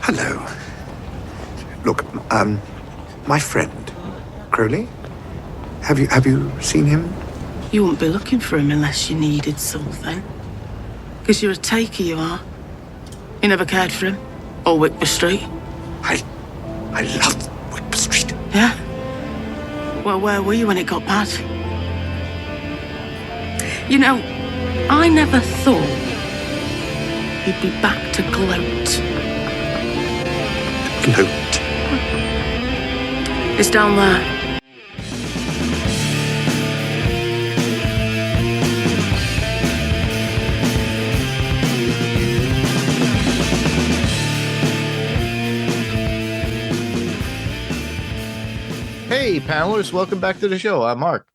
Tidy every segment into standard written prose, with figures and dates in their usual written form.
Hello. Look, my friend, Crowley. Have you seen him? You wouldn't be looking for him unless you needed something. Because you're a taker, you are. You never cared for him? Or Wickby Street? I love Wickby Street. Yeah? Well, where were you when it got bad? You know, I never thought you'd be back to gloat. Gloat? It's down there. Hey, panelists, welcome back to the show. I'm Mark.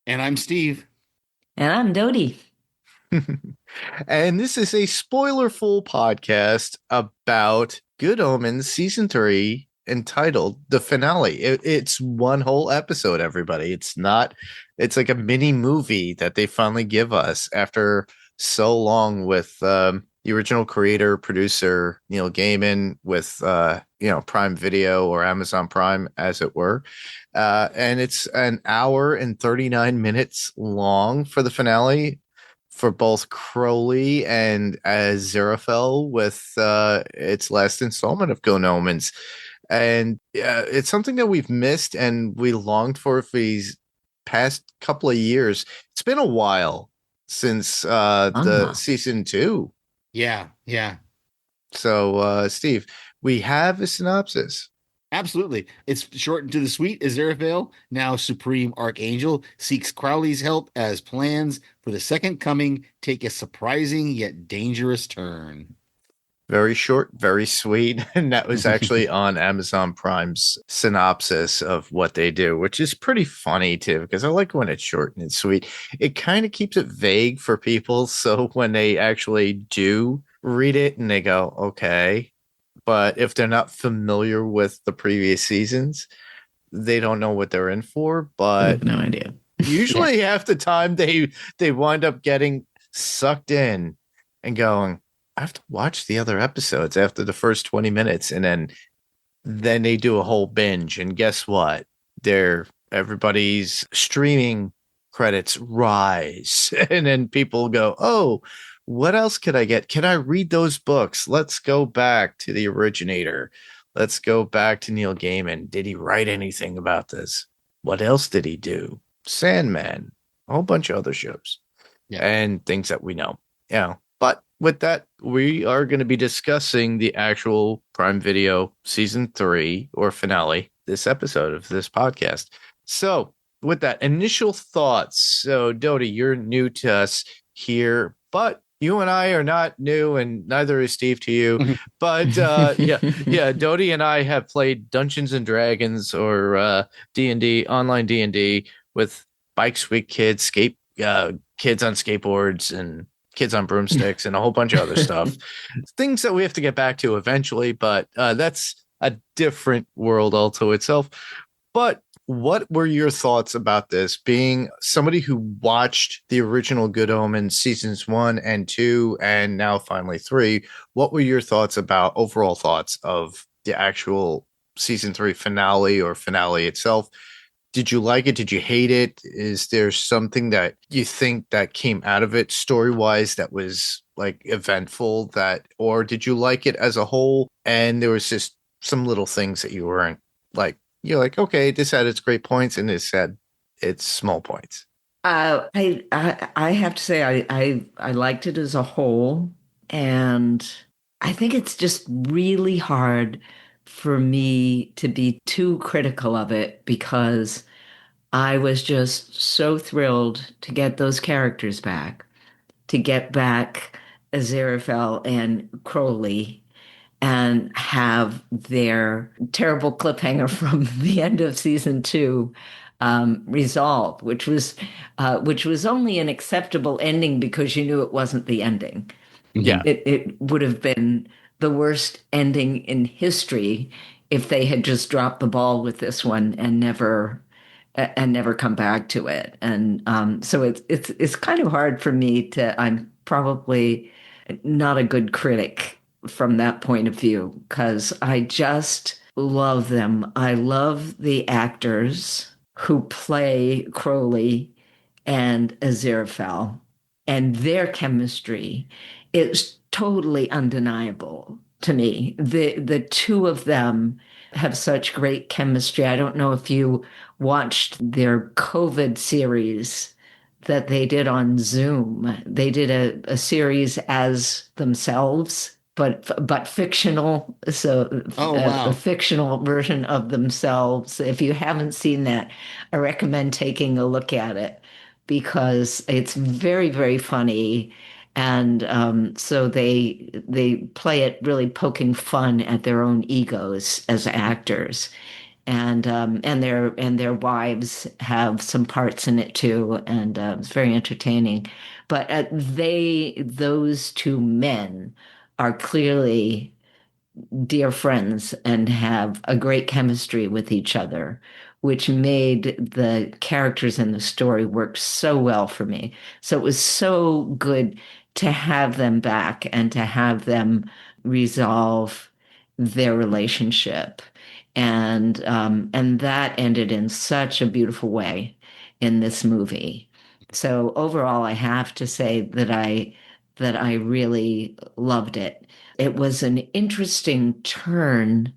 And I'm Steve. And I'm Dodie. And this is a spoiler-full podcast about Good Omens Season 3 entitled The Finale. It's one whole episode, everybody. It's like a mini movie that they finally give us after so long with the original creator, producer, Neil Gaiman with, Prime Video or Amazon Prime, as it were. And it's an hour and 39 minutes long for the finale for both Crowley and Aziraphale with its last installment of Good Omens. And it's something that we've missed and we longed for these past couple of years. It's been a while since the season 2. Yeah. So, Steve, we have a synopsis. Absolutely. It's short and to the sweet. Aziraphale, now Supreme Archangel, seeks Crowley's help as plans for the second coming take a surprising yet dangerous turn. Very short, very sweet. And that was actually on Amazon Prime's synopsis of what they do, which is pretty funny too, because I like when it's short and it's sweet. It kind of keeps it vague for people. So when they actually do read it and they go, okay. But if they're not familiar with the previous seasons, they don't know what they're in for. But I have no idea. Usually half the time they wind up getting sucked in and going, I have to watch the other episodes after the first 20 minutes. And then they do a whole binge. And guess what? Everybody's streaming credits rise. And then people go, oh, what else could I get? Can I read those books? Let's go back to the originator. Let's go back to Neil Gaiman. Did he write anything about this? What else did he do? Sandman, a whole bunch of other shows and things that we know. Yeah. But with that, we are going to be discussing the actual Prime Video Season 3 or finale this episode of this podcast. So with that, initial thoughts. So Dodie, you're new to us here, but you and I are not new, and neither is Steve to you. But Dodie and I have played Dungeons and Dragons or D&D, online D&D with bikes with kids, kids on skateboards and kids on broomsticks and a whole bunch of other stuff. Things that we have to get back to eventually, but that's a different world all to itself. But what were your thoughts about this, being somebody who watched the original Good Omens seasons 1 and 2 and now finally 3? What were your overall thoughts of the actual season 3 finale or finale itself? Did you like it? Did you hate it? Is there something that you think that came out of it story-wise that was like eventful, or did you like it as a whole and there was just some little things that you weren't like? You're like, okay, this had its great points and this had its small points. I have to say I liked it as a whole, and I think it's just really hard for me to be too critical of it because I was just so thrilled to get those characters back, to get back Aziraphale and Crowley, and have their terrible cliffhanger from the end of season 2 resolved, which was only an acceptable ending because you knew it wasn't the ending. Yeah, it would have been the worst ending in history if they had just dropped the ball with this one and never come back to it. And so it's kind of hard for me to. I'm probably not a good critic from that point of view because I just love them. I love the actors who play Crowley and Aziraphale, and their chemistry is totally undeniable to me. The two of them have such great chemistry. I don't know if you watched their COVID series that they did on Zoom. They did a series as themselves, but fictional. So Oh a wow. fictional version of themselves. If you haven't seen that, I recommend taking a look at it because it's very, very funny. And so they play it really poking fun at their own egos as actors, and their wives have some parts in it too, and it's very entertaining. But those two men are clearly dear friends and have a great chemistry with each other, which made the characters in the story work so well for me. So it was so good to have them back and to have them resolve their relationship. And that ended in such a beautiful way in this movie. So overall, I have to say that I really loved it. It was an interesting turn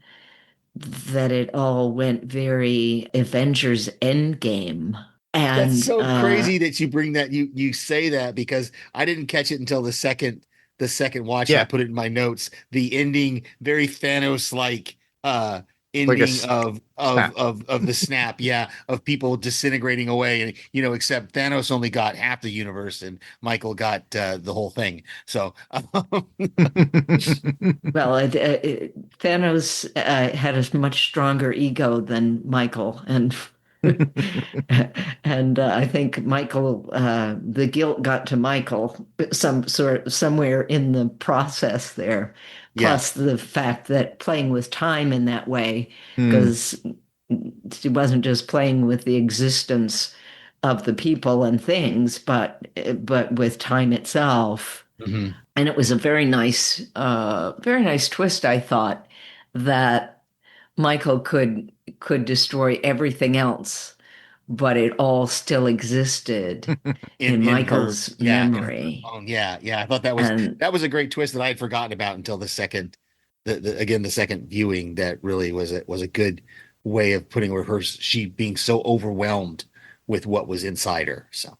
that it all went very Avengers Endgame. That's And so crazy that you bring that you say that because I didn't catch it until the second watch and I Yeah, put it in my notes. The ending, very Thanos like like a ending of snap. of the snap, yeah, of people disintegrating away and except Thanos only got half the universe and Michael got the whole thing. So well, Thanos had a much stronger ego than Michael, and and I think Michael, the guilt got to Michael somewhere in the process there. yeah. Plus the fact that playing with time in that way, Hmm. because she wasn't just playing with the existence of the people and things, but with time itself. Mhm. And it was a very nice twist, I thought, that Michael could destroy everything else, but it all still existed in In her, Michael's yeah, in her memory. own, yeah, yeah. I thought that was And that was a great twist that I had forgotten about until the second viewing. That really was a good way of putting her she being so overwhelmed with what was inside her. So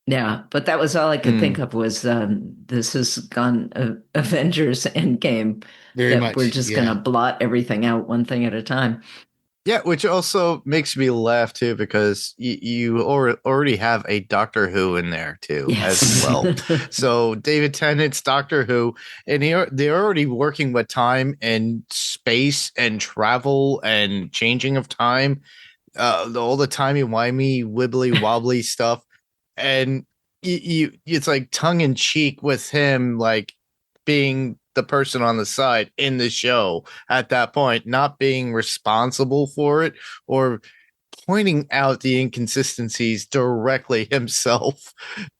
yeah, but that was all I could think Hmm. of was this has gone Avengers Endgame, very that we're much, just yeah. gonna blot everything out one thing at a time. Yeah, which also makes me laugh too because already have a Doctor Who in there too as Yes. well. So David Tennant's Doctor Who, and they're already working with time and space and travel and changing of time, all the timey wimey wibbly wobbly stuff, and it's like tongue in cheek with him, like being the person on the side in the show at that point, not being responsible for it or pointing out the inconsistencies directly himself.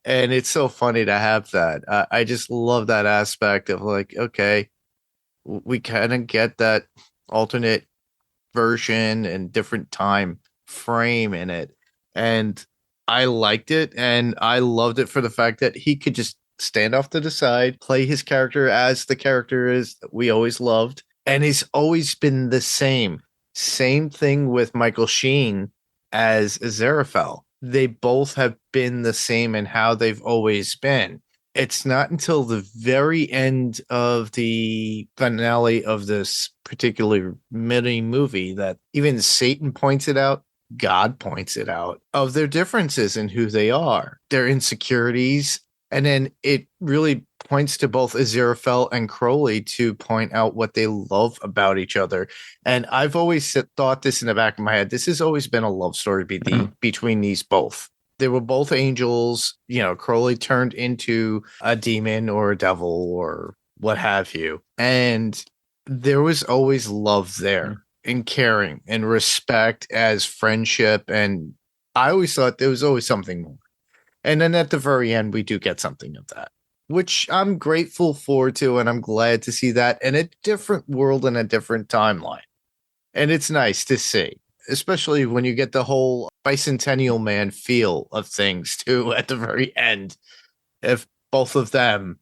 And it's so funny to have that. I just love that aspect of like, okay, we kind of get that alternate version and different time frame in it. And I liked it and I loved it for the fact that he could just stand off to the side, play his character as the character is that we always loved. And he's always been the same. Same thing with Michael Sheen as Aziraphale. They both have been the same in how they've always been. It's not until the very end of the finale of this particular mini movie that even Satan points it out, God points it out, of their differences in who they are, their insecurities. And then it really points to both Aziraphale and Crowley to point out what they love about each other. And I've always thought this in the back of my head. This has always been a love story between these both. They were both angels. Crowley turned into a demon or a devil or what have you. And there was always love there and caring and respect as friendship. And I always thought there was always something more. And then at the very end, we do get something of that. which I'm grateful for too, and I'm glad to see that in a different world and a different timeline. And it's nice to see, especially when you get the whole bicentennial man feel of things too at the very end. If both of them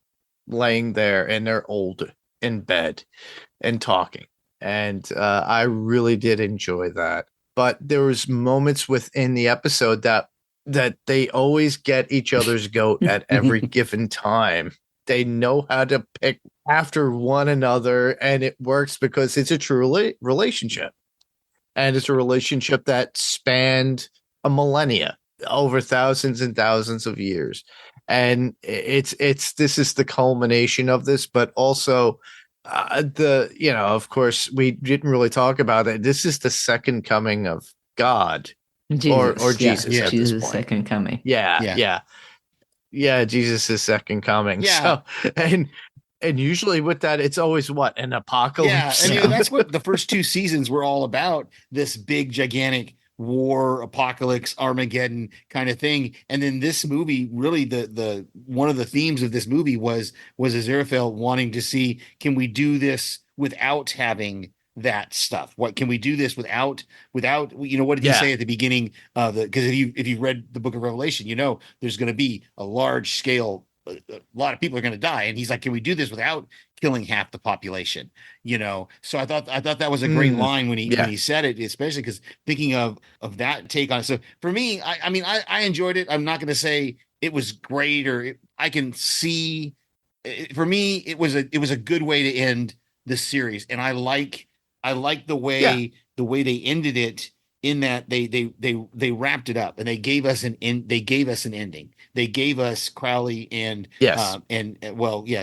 laying there and they're old in bed and talking. And I really did enjoy that. But there was moments within the episode that they always get each other's goat at every given time. They know how to pick after one another, and it works because it's a true relationship. And it's a relationship that spanned a millennia, over thousands and thousands of years. And it's this is the culmination of this, but also of course we didn't really talk about it. This is the second coming of God or Jesus at this point. Second coming. Yeah, Jesus' second coming. Yeah. So and usually with that, it's always what, an apocalypse. Yeah, and that's what the first two seasons were all about. This big, gigantic war, apocalypse, Armageddon kind of thing. And then this movie, really, the one of the themes of this movie was Aziraphale wanting to see, can we do this without having that stuff? What can we do this without what did he say at the beginning of because if you've read the book of Revelation, there's going to be a large scale, a lot of people are going to die, and he's like, can we do this without killing half the population? So I thought that was a great line when he said it, especially because thinking of that take on it. So for me, I enjoyed it. I'm not going to say it was great, I can see for me it was a good way to end the series, and I like the way they ended it, in that they wrapped it up and they gave us an ending. They gave us Crowley and they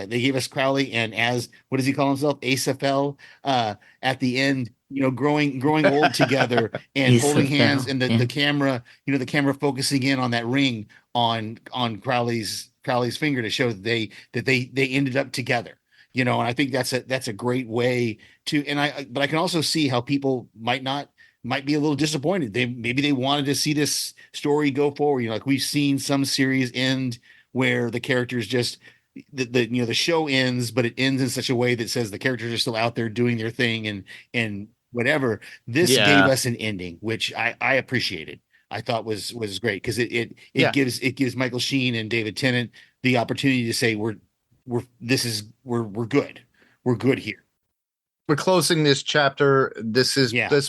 gave us Crowley and, as what does he call himself, Asaphel, at the end, growing old together and holding hands, and the camera, the camera focusing in on that ring on Crowley's finger to show that they ended up together. And I think that's a great way to, but I can also see how people might be a little disappointed. Maybe they wanted to see this story go forward. Like we've seen some series end where the characters just the show ends, but it ends in such a way that says the characters are still out there doing their thing and whatever. This gave us an ending, which I appreciated. I thought was great, because it gives Michael Sheen and David Tennant the opportunity to say we're good. We're good here. We're closing this chapter. This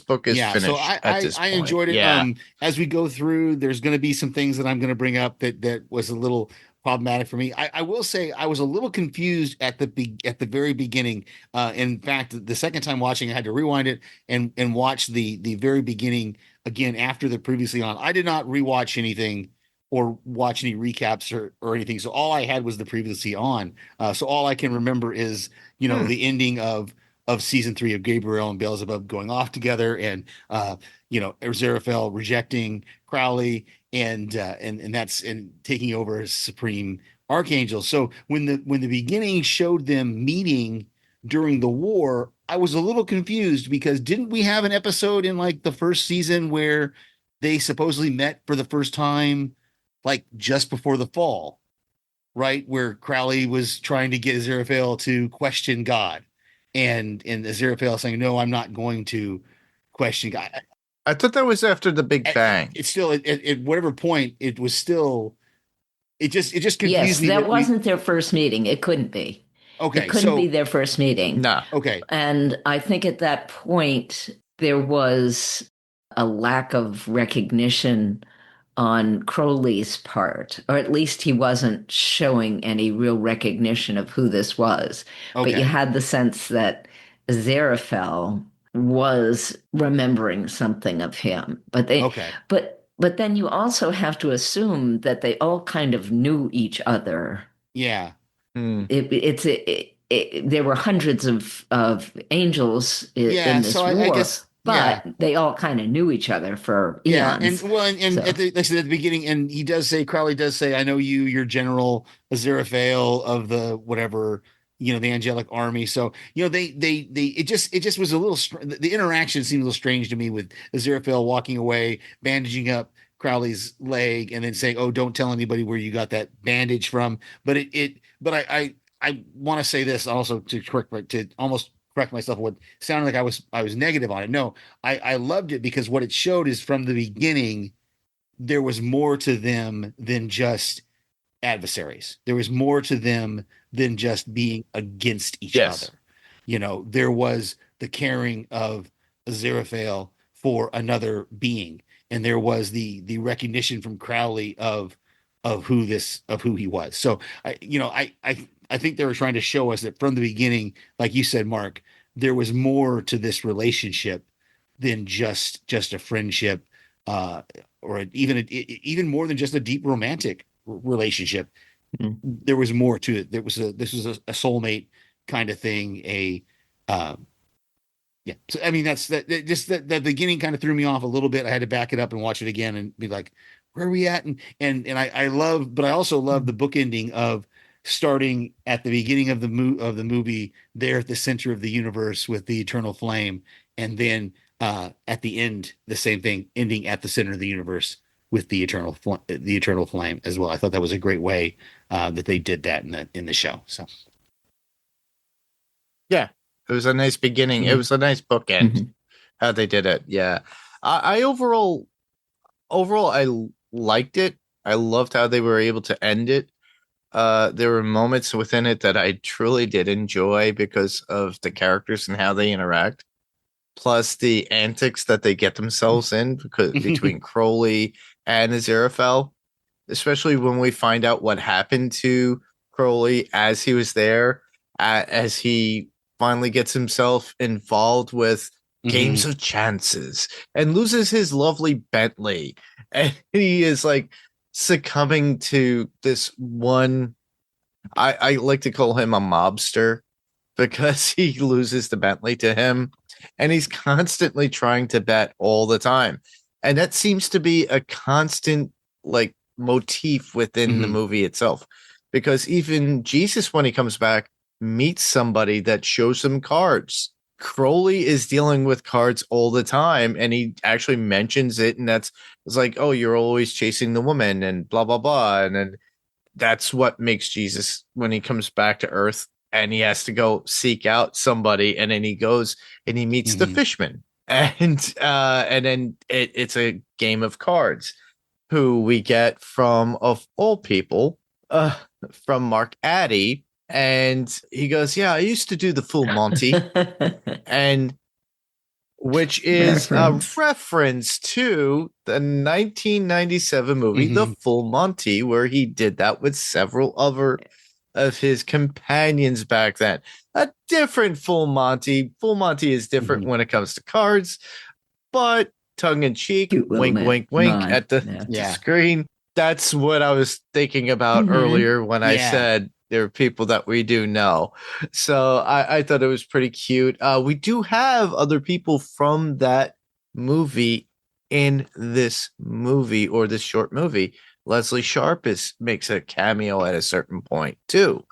book is finished. So I enjoyed it. Yeah. As we go through, there's going to be some things that I'm going to bring up that was a little problematic for me. I will say I was a little confused at the very beginning. In fact, the second time watching, I had to rewind it and watch the very beginning again after the previously on. I did not rewatch anything or watch any recaps or anything. So all I had was the previously on. So all I can remember is the ending of season 3 of Gabriel and Beelzebub going off together, and Aziraphale rejecting Crowley and that's taking over as supreme archangel. So when the beginning showed them meeting during the war, I was a little confused, because didn't we have an episode in like the first season where they supposedly met for the first time, like just before the fall, right? Where Crowley was trying to get Aziraphale to question God. And Aziraphale saying, no, I'm not going to question God. I thought that was after the Big Bang. It's still at whatever point it was still. It just confused me. Yes, that wasn't their first meeting. It couldn't be. Okay, it couldn't be their first meeting. No. Okay, and I think at that point there was a lack of recognition on Crowley's part, or at least he wasn't showing any real recognition of who this was. Okay. But you had the sense that Aziraphale was remembering something of him. But but then you also have to assume that they all kind of knew each other. Yeah. There were hundreds of angels in this war. I guess. But they all kind of knew each other for eons. At the beginning, and he does say, Crowley does say, I know you're General Aziraphale of the whatever, the angelic army. So, it just was a little, the interaction seemed a little strange to me, with Aziraphale walking away, bandaging up Crowley's leg, and then saying, oh, don't tell anybody where you got that bandage from. But but I want to say this also to almost correct myself. What sounded like I was negative on it. No, I loved it because what it showed is from the beginning there was more to them than just adversaries. There was more to them than just being against each Yes. other. There was the caring of Aziraphale for another being, and there was the recognition from Crowley of who he was. So I think they were trying to show us that from the beginning, like you said, Mark, there was more to this relationship than just a friendship, or even more than just a deep romantic relationship. Mhm. There was more to it. This was a soulmate kind of thing. Yeah. So I mean, just that beginning kind of threw me off a little bit. I had to back it up and watch it again and be like, where are we at? And I love, but I also love the book ending of starting at the beginning of the movie there at the center of the universe with the eternal flame, and then at the end the same thing, ending at the center of the universe with the eternal flame as well. I thought that was a great way that they did that in the show. So Yeah, it was a nice beginning. It was a nice bookend how they did it. Yeah, I overall I liked it. I loved how they were able to end it. There were moments within it that I truly did enjoy because of the characters and how they interact, plus the antics that they get themselves in between Crowley and Aziraphale, especially when we find out what happened to Crowley as he was there, as he finally gets himself involved with games of chances and loses his lovely Bentley. And he is like succumbing to this one. I like to call him a mobster because he loses the Bentley to him and he's constantly trying to bet all the time. And that seems to be a constant like motif within the movie itself, because even Jesus, when he comes back, meets somebody that shows him cards. Crowley is dealing with cards all the time, and he actually mentions it, and it's like, oh, you're always chasing the woman and blah blah blah. And then that's what makes Jesus, when he comes back to earth and he has to go seek out somebody, and then he goes and he meets the fishman, and then it's a game of cards, who we get from, of all people, from Mark Addy. And he goes, yeah, I used to do the Full Monty, and which is a reference to the 1997 movie, The Full Monty, where he did that with several other of his companions back then. A different Full Monty. Full Monty is different when it comes to cards, but tongue in cheek, wink, wink, wink at the screen. That's what I was thinking about earlier when I said there are people that we do know. So I thought it was pretty cute. We do have other people from that movie in this movie, or this short movie. Leslie Sharp makes a cameo at a certain point too.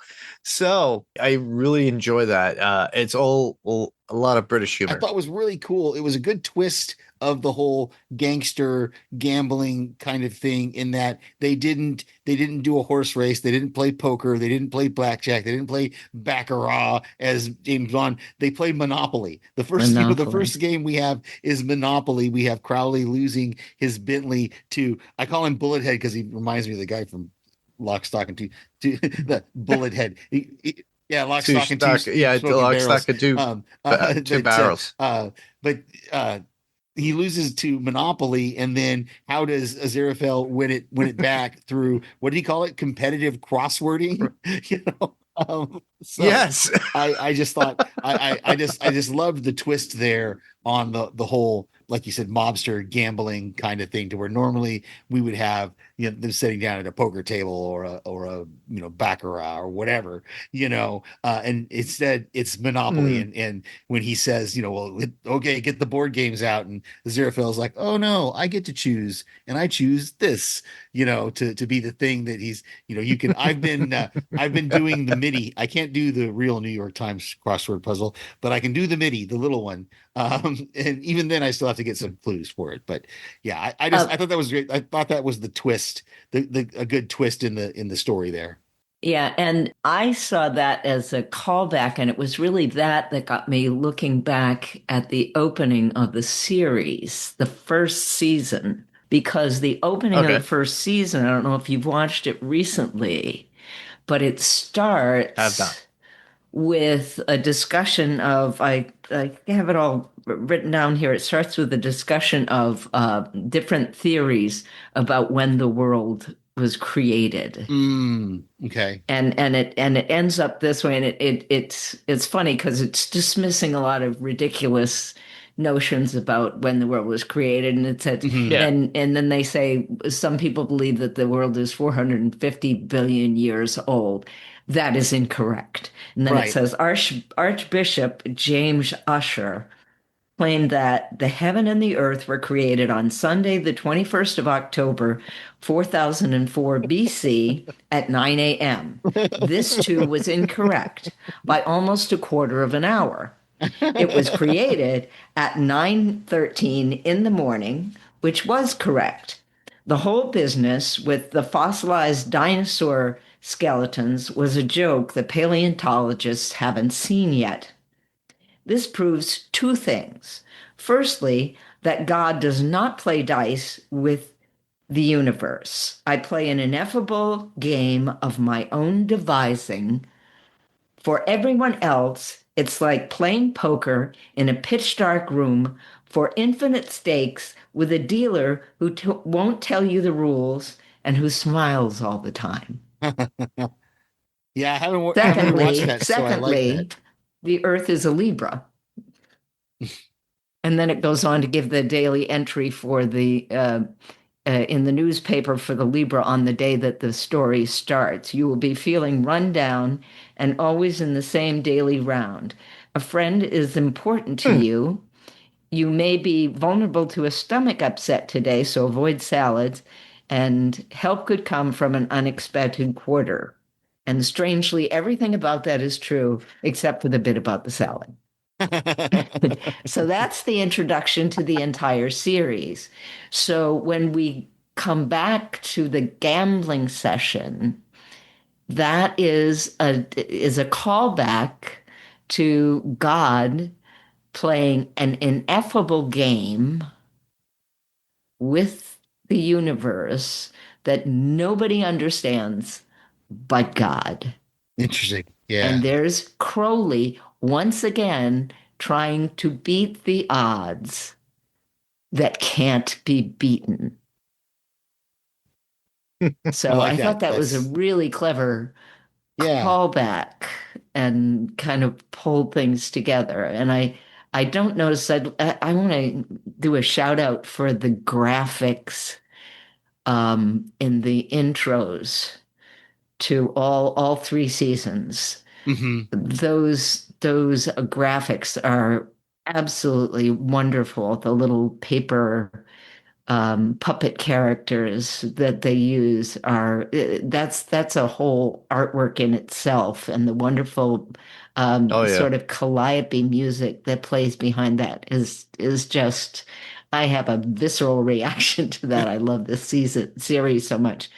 So I really enjoy that. It's all a lot of British humor. I thought it was really cool. It was a good twist of the whole gangster gambling kind of thing, in that they didn't do a horse race, they didn't play poker, they didn't play blackjack, they didn't play baccarat as James Bond. They played Monopoly. The first game we have is Monopoly. We have Crowley losing his Bentley to, I call him Bullethead because he reminds me of the guy from Lock, Stock, and Two, the Bullethead. Yeah, Lock, Stock, and Two. Yeah, Lock, Stock, and Two barrels. But he loses to Monopoly, and then how does Aziraphale win it back through, what did he call it? Competitive crosswording, So yes. I just thought I just loved the twist there on the whole, like you said, mobster gambling kind of thing, to where normally we would have them sitting down at a poker table or a baccarat or whatever, and instead it's Monopoly. And when he says, well, okay, get the board games out, and Aziraphale's like, oh no, I get to choose, and I choose this, to be the thing that he's, you can. I've been doing the MIDI. I can't do the real New York Times crossword puzzle, but I can do the MIDI, the little one. And even then I still have to get some clues for it. But yeah, I thought that was great. I thought that was the twist, a good twist in the story there. Yeah, and I saw that as a callback, and it was really that that got me looking back at the opening of the series, the first season, because the opening of the Okay. first season, I don't know if you've watched it recently, but it Have not. starts with a discussion of I have it all written down here. It starts with a discussion of different theories about when the world was created, Okay. and it ends up this way, and it's funny because it's dismissing a lot of ridiculous notions about when the world was created, and it said Hmm. Yeah. and then they say some people believe that the world is 450 billion years old. That is incorrect. And then it Right. says Archbishop James Usher claimed that the heaven and the earth were created on Sunday, the 21st of October, 4004 BC at 9 a.m. This too was incorrect by almost a quarter of an hour. It was created at 9:13 in the morning, which was correct. The whole business with the fossilized dinosaur skeletons was a joke that paleontologists haven't seen yet. This proves two things. Firstly, that God does not play dice with the universe. I play an ineffable game of my own devising. For everyone else, it's like playing poker in a pitch dark room for infinite stakes with a dealer who won't tell you the rules and who smiles all the time. Yeah, I haven't rewatched Secondly, that, so I like that. secondly, the earth is a Libra. And then it goes on to give the daily entry for the in the newspaper for the Libra on the day that the story starts. You will be feeling run down and always in the same daily round. A friend is important to Hmm. you. You may be vulnerable to a stomach upset today, so avoid salads, and help could come from an unexpected quarter. And strangely, everything about that is true, except for the bit about the salad. So that's the introduction to the entire series. So when we come back to the gambling session, that is a callback to God playing an ineffable game with the universe that nobody understands but God. Interesting. And Yeah. there's Crowley once again trying to beat the odds that can't be beaten. I So like I that. thought that was a That's really clever yeah. callback and kind of pulled things together. And I don't notice I want to do a shout out for the graphics in the intros to all three seasons. Hmm. Those graphics are absolutely wonderful. The little paper puppet characters that they use are that's a whole artwork in itself, and the wonderful Oh yeah. sort of calliope music that plays behind that is just. I have a visceral reaction to that. I love this series so much.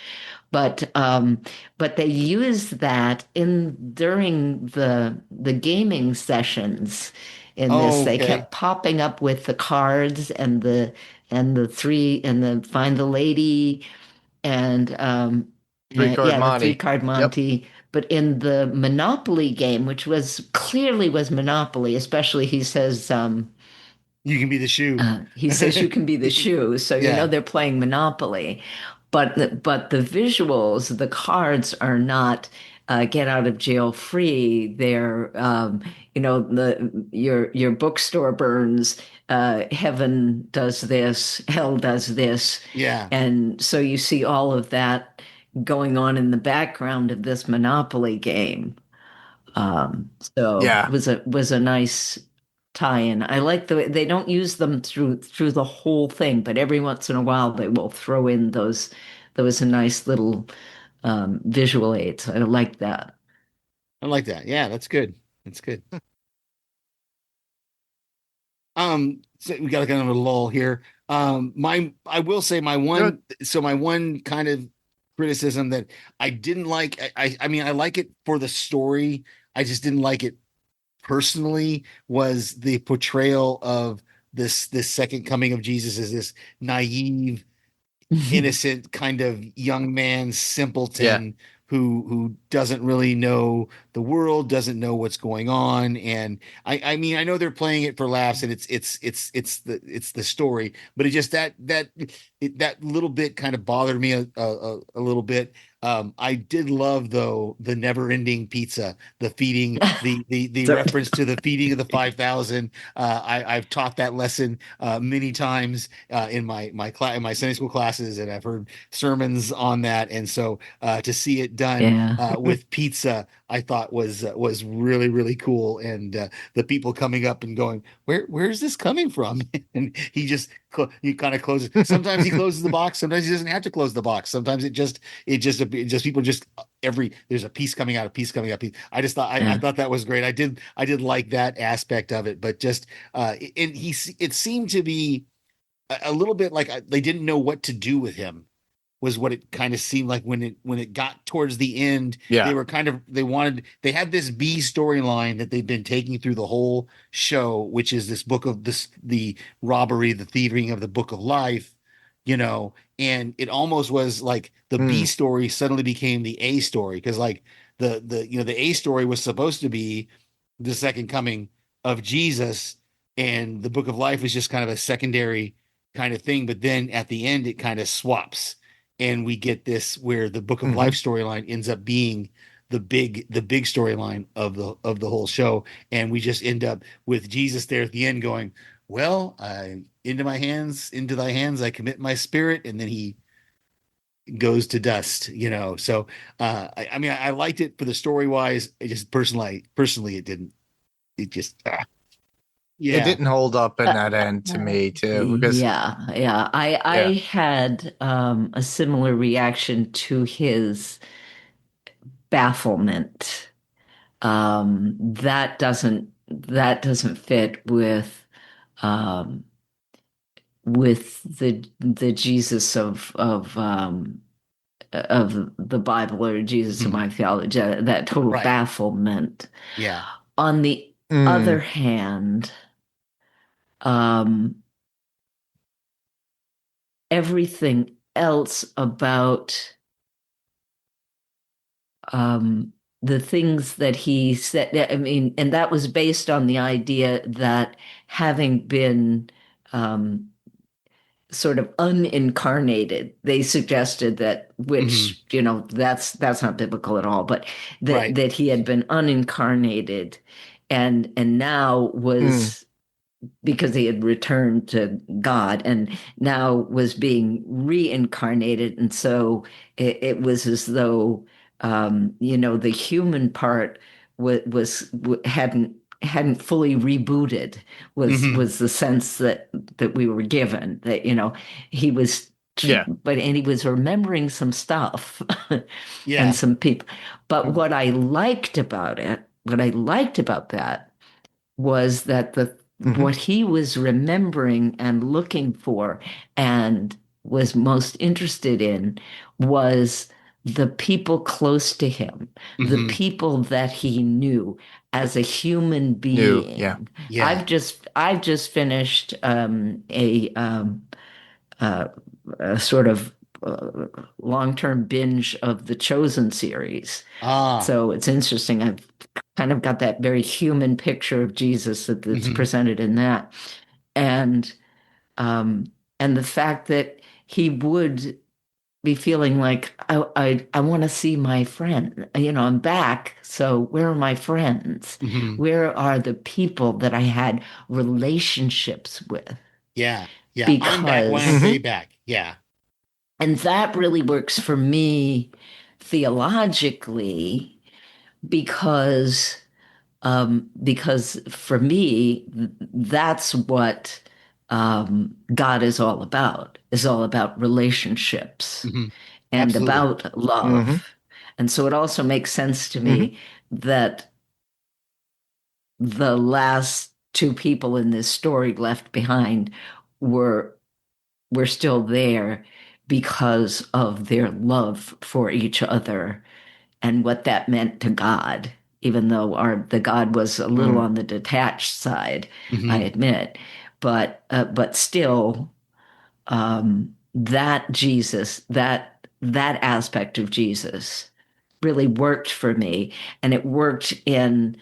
But they use that in during the gaming sessions in this. Oh, They okay. kept popping up with the cards and the three and the find the lady Three and card yeah, the three Monty. card Yep. Monty. But in the Monopoly game, which was clearly was Monopoly, especially You can be the shoe. he says you can be the shoe, so you know Yeah. they're playing Monopoly. But the visuals, the cards are not get out of jail free. They're your bookstore burns. Heaven does this, hell does this, Yeah. and so you see all of that going on in the background of this Monopoly game. So it Yeah. was a nice tie-in. I like the way they don't use them through the whole thing, but every once in a while they will throw in those nice little visual aids. I like that. I like that. Yeah, that's good. That's good. So we got kind of a lull here. I will say my You know, one kind of criticism that I didn't like. I mean, I like it for the story. I just didn't like it personally. Was the portrayal of this second coming of Jesus as this naive, innocent kind of young man Yeah. simpleton who doesn't really know the world, doesn't know what's going on. And I mean, I know they're playing it for laughs, and it's the story, but it just that little bit kind of bothered me a little bit. I did love though the never ending pizza, the feeding, the So, reference to the feeding of the 5,000. I've taught that lesson many times in my Sunday school classes, and I've heard sermons on that. And so to see it done yeah. with pizza, I thought was really really cool. And the people coming up and going, where's this coming from? And he kind of closes. Sometimes he closes the box. Sometimes he doesn't have to close the box. Sometimes it just people just there's a piece coming out, a piece coming up. I just thought I Yeah. thought that was great. I did like that aspect of it, but just it seemed to be a little bit like they didn't know what to do with him, was what it kind of seemed like when it got towards the end. They Yeah. were kind of they had this B storyline that they've been taking through the whole show, which is this book of this the robbery, the thieving of the book of life, and it almost was like the B Mm. story suddenly became the A story, because like the A story was supposed to be the second coming of Jesus, and the book of life is just kind of a secondary kind of thing. But then at the end, it kind of swaps, and we get this where the book of life Hmm. storyline ends up being the big storyline of the whole show, and we just end up with Jesus there at the end going, well, I into thy hands I commit my spirit, and then he goes to dust. So I mean, I liked it for the story wise. It just personally it didn't. It just It yeah. didn't hold up in Uh, that end to me too, because yeah, yeah. I yeah. had a similar reaction to his bafflement. That doesn't fit with the Jesus of the Bible, or Jesus of Mhm. my theology. That total Right. bafflement. Yeah. On the other Mm. hand, um, everything else about um, the things that he said. I mean, and that was based on the idea that having been um, sort of unincarnated, they suggested that, Hmm. which that's not biblical at all, but that Right. that he had been unincarnated, and now Mm. was, because he had returned to God and now was being reincarnated. And so it was as though, the human part hadn't fully rebooted, Hmm. was the sense that we were given, that, he was, Yeah. and he was remembering some stuff and Yeah. some people. But what I liked about that was that the Hmm. what he was remembering and looking for and was most interested in was the people close to him, the Hmm. people that he knew as a human New. Yeah. being. Yeah. I've just finished uh, a sort of long-term binge of the Chosen series. Ah. So it's interesting. I've kind of got that very human picture of Jesus that's Hmm. presented in that, and um, and the fact that he would be feeling like, I want to see my friend. I'm back. So where are my friends? Hmm. Where are the people that I had relationships with? Yeah. Yeah. I'm back when I Because say Hmm. back. Yeah. And that really works for me theologically, because for me, that's what God is all about relationships Hmm. and Absolutely. about Hmm. love. And so it also makes sense to Hmm. me that the last two people in this story left behind were were still there, because of their love for each other and what that meant to God, even though the God was a little on the detached side, I Mhm. admit, but still, that Jesus, that aspect of Jesus really worked for me, and it worked in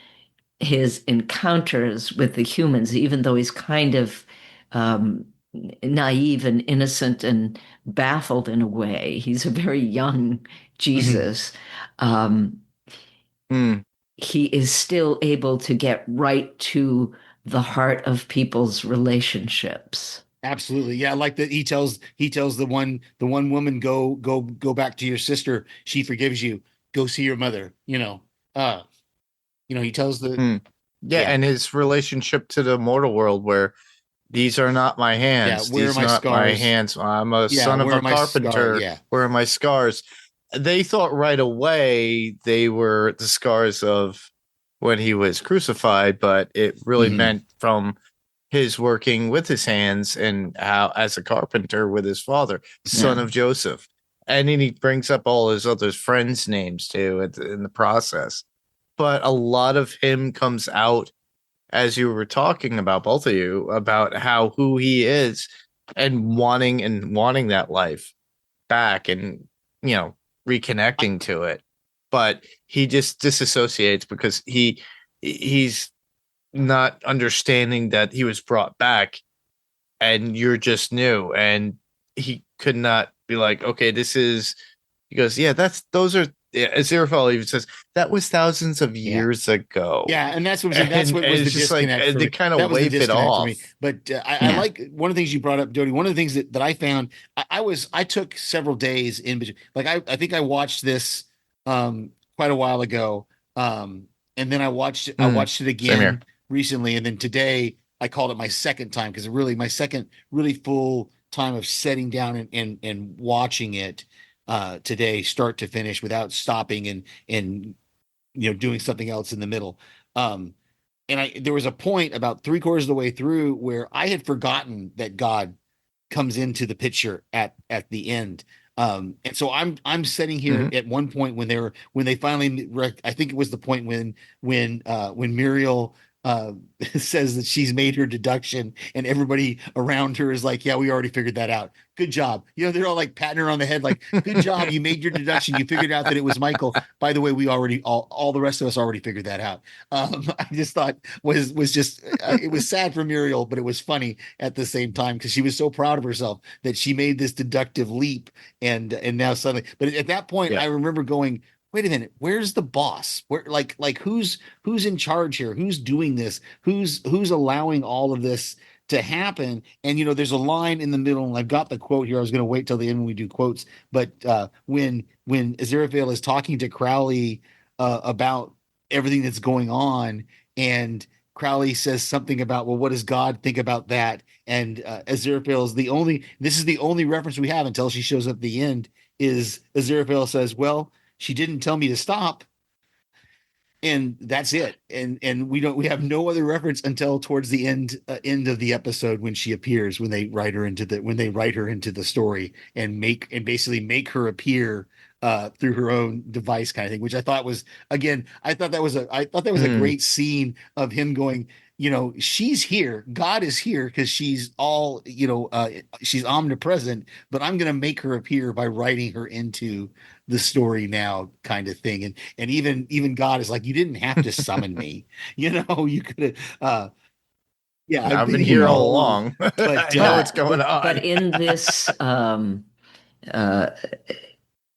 his encounters with the humans, even though he's kind of um, naive and innocent and baffled in a way. He's a very young Mhm. Jesus. Um, Mm. he is still able to get right to the heart of people's relationships. Absolutely. Yeah, I like that he tells the one woman, go back to your sister. She forgives you. Go see your mother, Uh, he tells the Mm. Yeah, yeah, and his relationship to the mortal world, where these are not my yeah, hands, where are these my not my scars? hands. I'm a Yeah, son of where a are my scars? carpenter. Yeah. Where are my scars? They thought right away they were the scars of when he was crucified, but it really Hmm. meant from his working with his hands and how as a carpenter with his father, son Yeah. of Joseph. And then he brings up all his other friends' names too in the process. But a lot of him comes out as you were talking about, both of you, about how who he is and wanting that life back and reconnecting to it. But he just disassociates because he's not understanding that he was brought back and you're just new, and he could not be like, okay, this is, he goes, yeah, those are, yeah, Aziraphale even says that was thousands of Yeah. years ago. Yeah, and that's And what was the it's just like disconnect for they me. kind of That was the wave it disconnect for me. off. But I Yeah. like one of the things you brought up, Dodie. One of the things that I found, I took several days in between. Like I think I watched this quite a while ago, and then I Mm, watched it same here. again recently, and then today I called it my second time because really my second really full time of setting down and watching it today, start to finish, without stopping and doing something else in the middle. Um, and there was a point about three-quarters of the way through where I had forgotten that God comes into the picture at the end. And so I'm sitting here Hmm. at one point when they finally I think it was the point when Muriel uh says that she's made her deduction, and everybody around her is like, yeah, we already figured that out. Good job. They're all like patting her on the head, like, good job, you made your deduction, you figured out that it was Michael. By the way, we already all the rest of us already figured that out. I just thought was just it was sad for Muriel, but it was funny at the same time because she was so proud of herself that she made this deductive leap, and now suddenly. But at that point, Yeah. I remember going, wait a minute, where's the boss? Where, like who's in charge here? Who's doing this? Who's allowing all of this to happen? And there's a line in the middle, and I've got the quote here. I was going to wait till the end when we do quotes, but when Aziraphale is talking to Crowley about everything that's going on, and Crowley says something about, well, what does God think about that? And Aziraphale is this is the only reference we have until she shows up at the end, is Aziraphale says, well, she didn't tell me to stop. And that's it. And we have no other reference until towards the end of the episode, when she appears, when they write her into the story, and basically make her appear through her own device, kind of thing, which I thought was, again, I thought that was a Mm. great scene of him going, she's here, God is here, because she's omnipresent, but I'm going to make her appear by writing her into the story now, kind of thing. And even God is like, you didn't have to summon me. You could have yeah, I've I've been been here here all all along. along. But I know what's going on. but uh,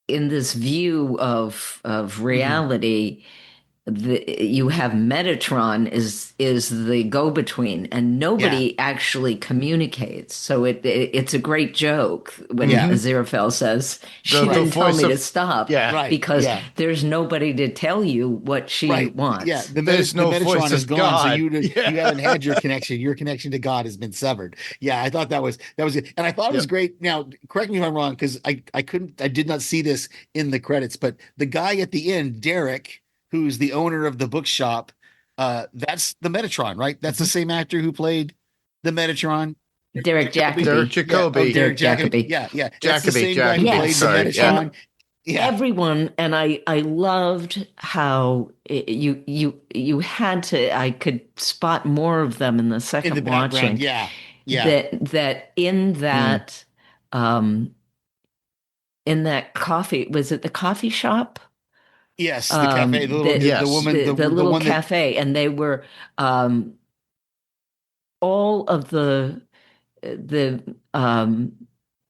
in this view of Mhm. reality, you have Metatron is the go-between, and Yeah, nobody actually communicates. So it's a great joke when yeah, Mhm. Aziraphale says she The didn't tell voice me to of, stop, yeah, right, because yeah. there's nobody to tell you what she Right. Yeah. wants. there's The no Metatron voice is of gone, so God. you haven't Yeah. had your connection. Your connection to God has been severed. Yeah, I thought that was good. And I thought it was Yep. great. Now, correct me if I'm wrong, because I did not see this in the credits, but the guy at the end, Derek, who's the owner of the bookshop, that's the Metatron, right? That's the Mhm. same actor who played the Metatron. Derek Jacobi. Derek Jacobi. Yeah. Derek Jacobi. Yeah. That's the Jacobi, same guy who Jacobi, played the sorry, yeah. Metatron. Yeah. Everyone, and I loved how you had to. I could spot more of them in the In second the background. watching. Yeah. That in that coffee, was it the coffee shop? Yes, the cafe, the woman, the the little one that, cafe, and they were all of the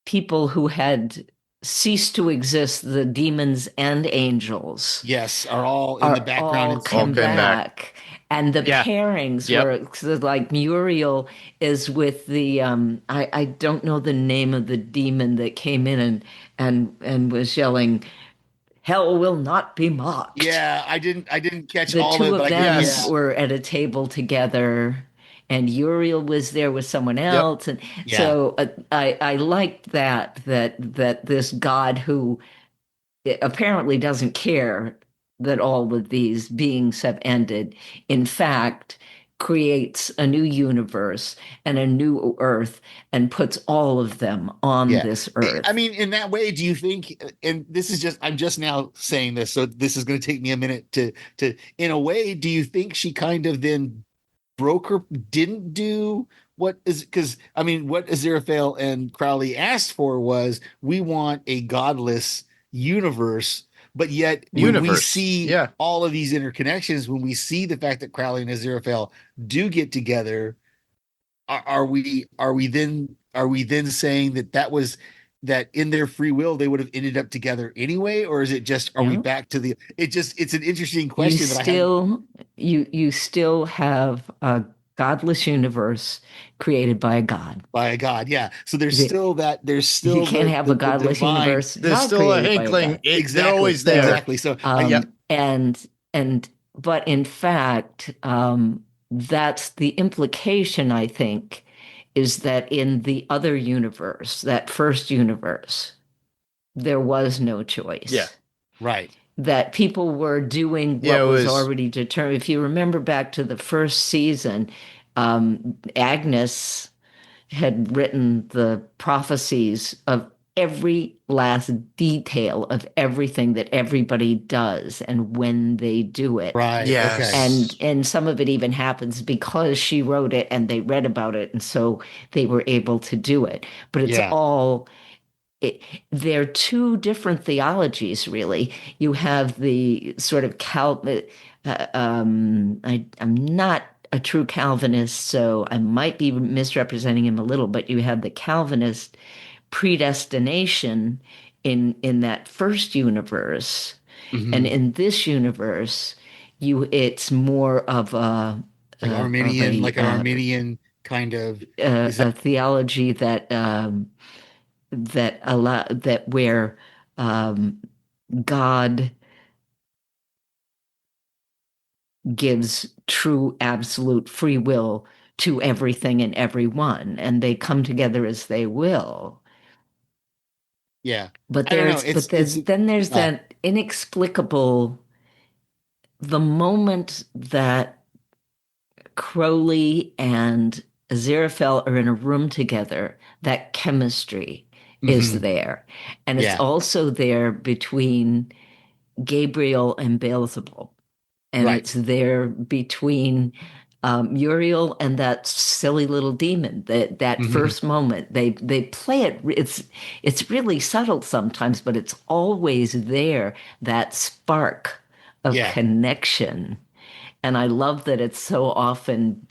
people who had ceased to exist, the demons and angels, yes, are all in the background. all And come All came back. back. And the Yeah. pairings Yep. were so like Muriel is with the I don't know the name of the demon that came in and was yelling, "Hell will not be mocked." Yeah, I didn't catch The all of two it, but of I them guess. were at a table together, and Uriel was there with someone Yep. else, and Yeah. so I liked that this God who apparently doesn't care that all of these beings have ended, in fact, creates a new universe and a new earth and puts all of them on Yeah. this earth. I mean, in that way, do you think, and this is just, I'm just now saying this, so this is going to take me a minute in a way, do you think she kind of then didn't do what is, because I mean, what Aziraphale and Crowley asked for was, we want a godless universe. But yet, when we Universe. see Yeah. all of these interconnections, when we see the fact that Crowley and Aziraphale do get together, are we then saying that in their free will they would have ended up together anyway, or is it just, are we Yeah. back to it's an interesting You question that I have. still you still have a godless universe created by a god. By a god, yeah. So there's The- still You can't the, have a the godless divine. universe There's not still a created by hinkling. god. Exactly, They're always there. exactly. So Yep. But in fact, that's the implication, I think, is that in the other universe, that first universe, there was no choice. Yeah. right, That people were doing what Yeah, it was was- already determined. If you remember back to the first season, Agnes had written the prophecies of every last detail of everything that everybody does and when they do it. right, Yes. okay, And some of it even happens because she wrote it and they read about it, and so they were able to do it. But it's Yeah. all they're two different theologies, really. You have the sort of I'm not a true Calvinist, so I might be misrepresenting him a little, but you have the Calvinist predestination in that first universe, Mhm. and in this universe, it's more of a Like Arminian, like an Arminian kind of a theology that where God gives true absolute free will to everything and everyone, and they come together as they will. yeah. But I don't know. there's uh, that inexplicable, the moment that Crowley and Aziraphale are in a room together, that chemistry is mhm. there. And it's Yeah. also there between Gabriel and Beelzebub. And Right. it's there between Muriel and that silly little demon. That Mhm. first moment, they play it. It's really subtle sometimes, but it's always there. That spark of Yeah. connection, and I love that it's so often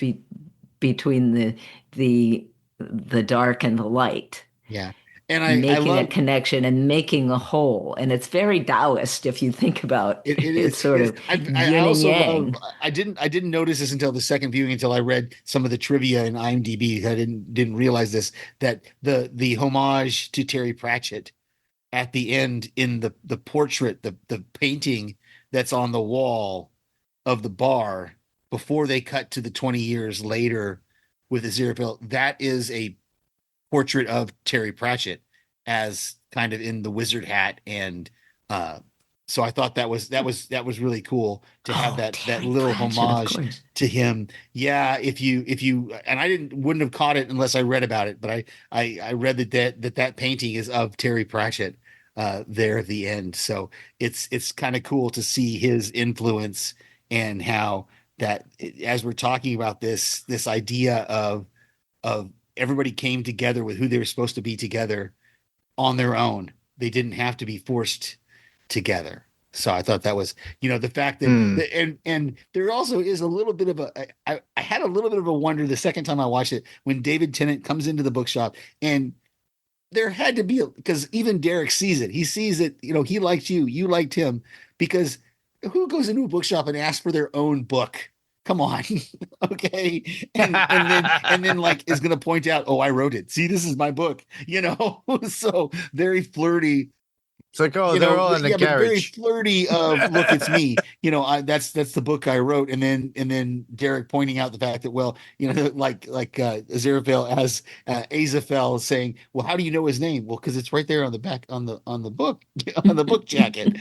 between the dark and the light, Yeah. And I making a love connection and making a whole. And it's very Taoist if you think about it. It it's is. sort It of is. I yin and also yang. love. I didn't notice this until the second viewing, until I read some of the trivia in IMDb. I didn't realize this, that the homage to Terry Pratchett at the end in the portrait, the painting that's on the wall of the bar before they cut to the 20 years later with Aziraphale, that is a portrait of Terry Pratchett as kind of in the wizard hat and So I thought that was really cool to have that Terry little Pratchett, of homage course. to him. Yeah, if you and I wouldn't have caught it unless I read about it, but I read that painting is of Terry Pratchett there at the end. So it's kind of cool to see his influence and how that, as we're talking about this idea of everybody came together with who they were supposed to be together on their own. They didn't have to be forced together. So I thought that was, the fact that, Hmm. and there also is a little bit of I had a little bit of a wonder the second time I watched it when David Tennant comes into the bookshop, and there had to be, because even Derek sees it. He sees that, he liked you, you liked him, because who goes into a bookshop and asks for their own book? Come on. Okay. And then like is going to point out, oh, I wrote it. See, this is my book, so very flirty, It's like, oh, they're all in the yeah, but very garage. flirty of, look, it's me, that's the book I wrote. And then Derek pointing out the fact that, well, like Aziraphale as Azafel saying, well, how do you know his name? Well, because it's right there on the back on the book on the book jacket.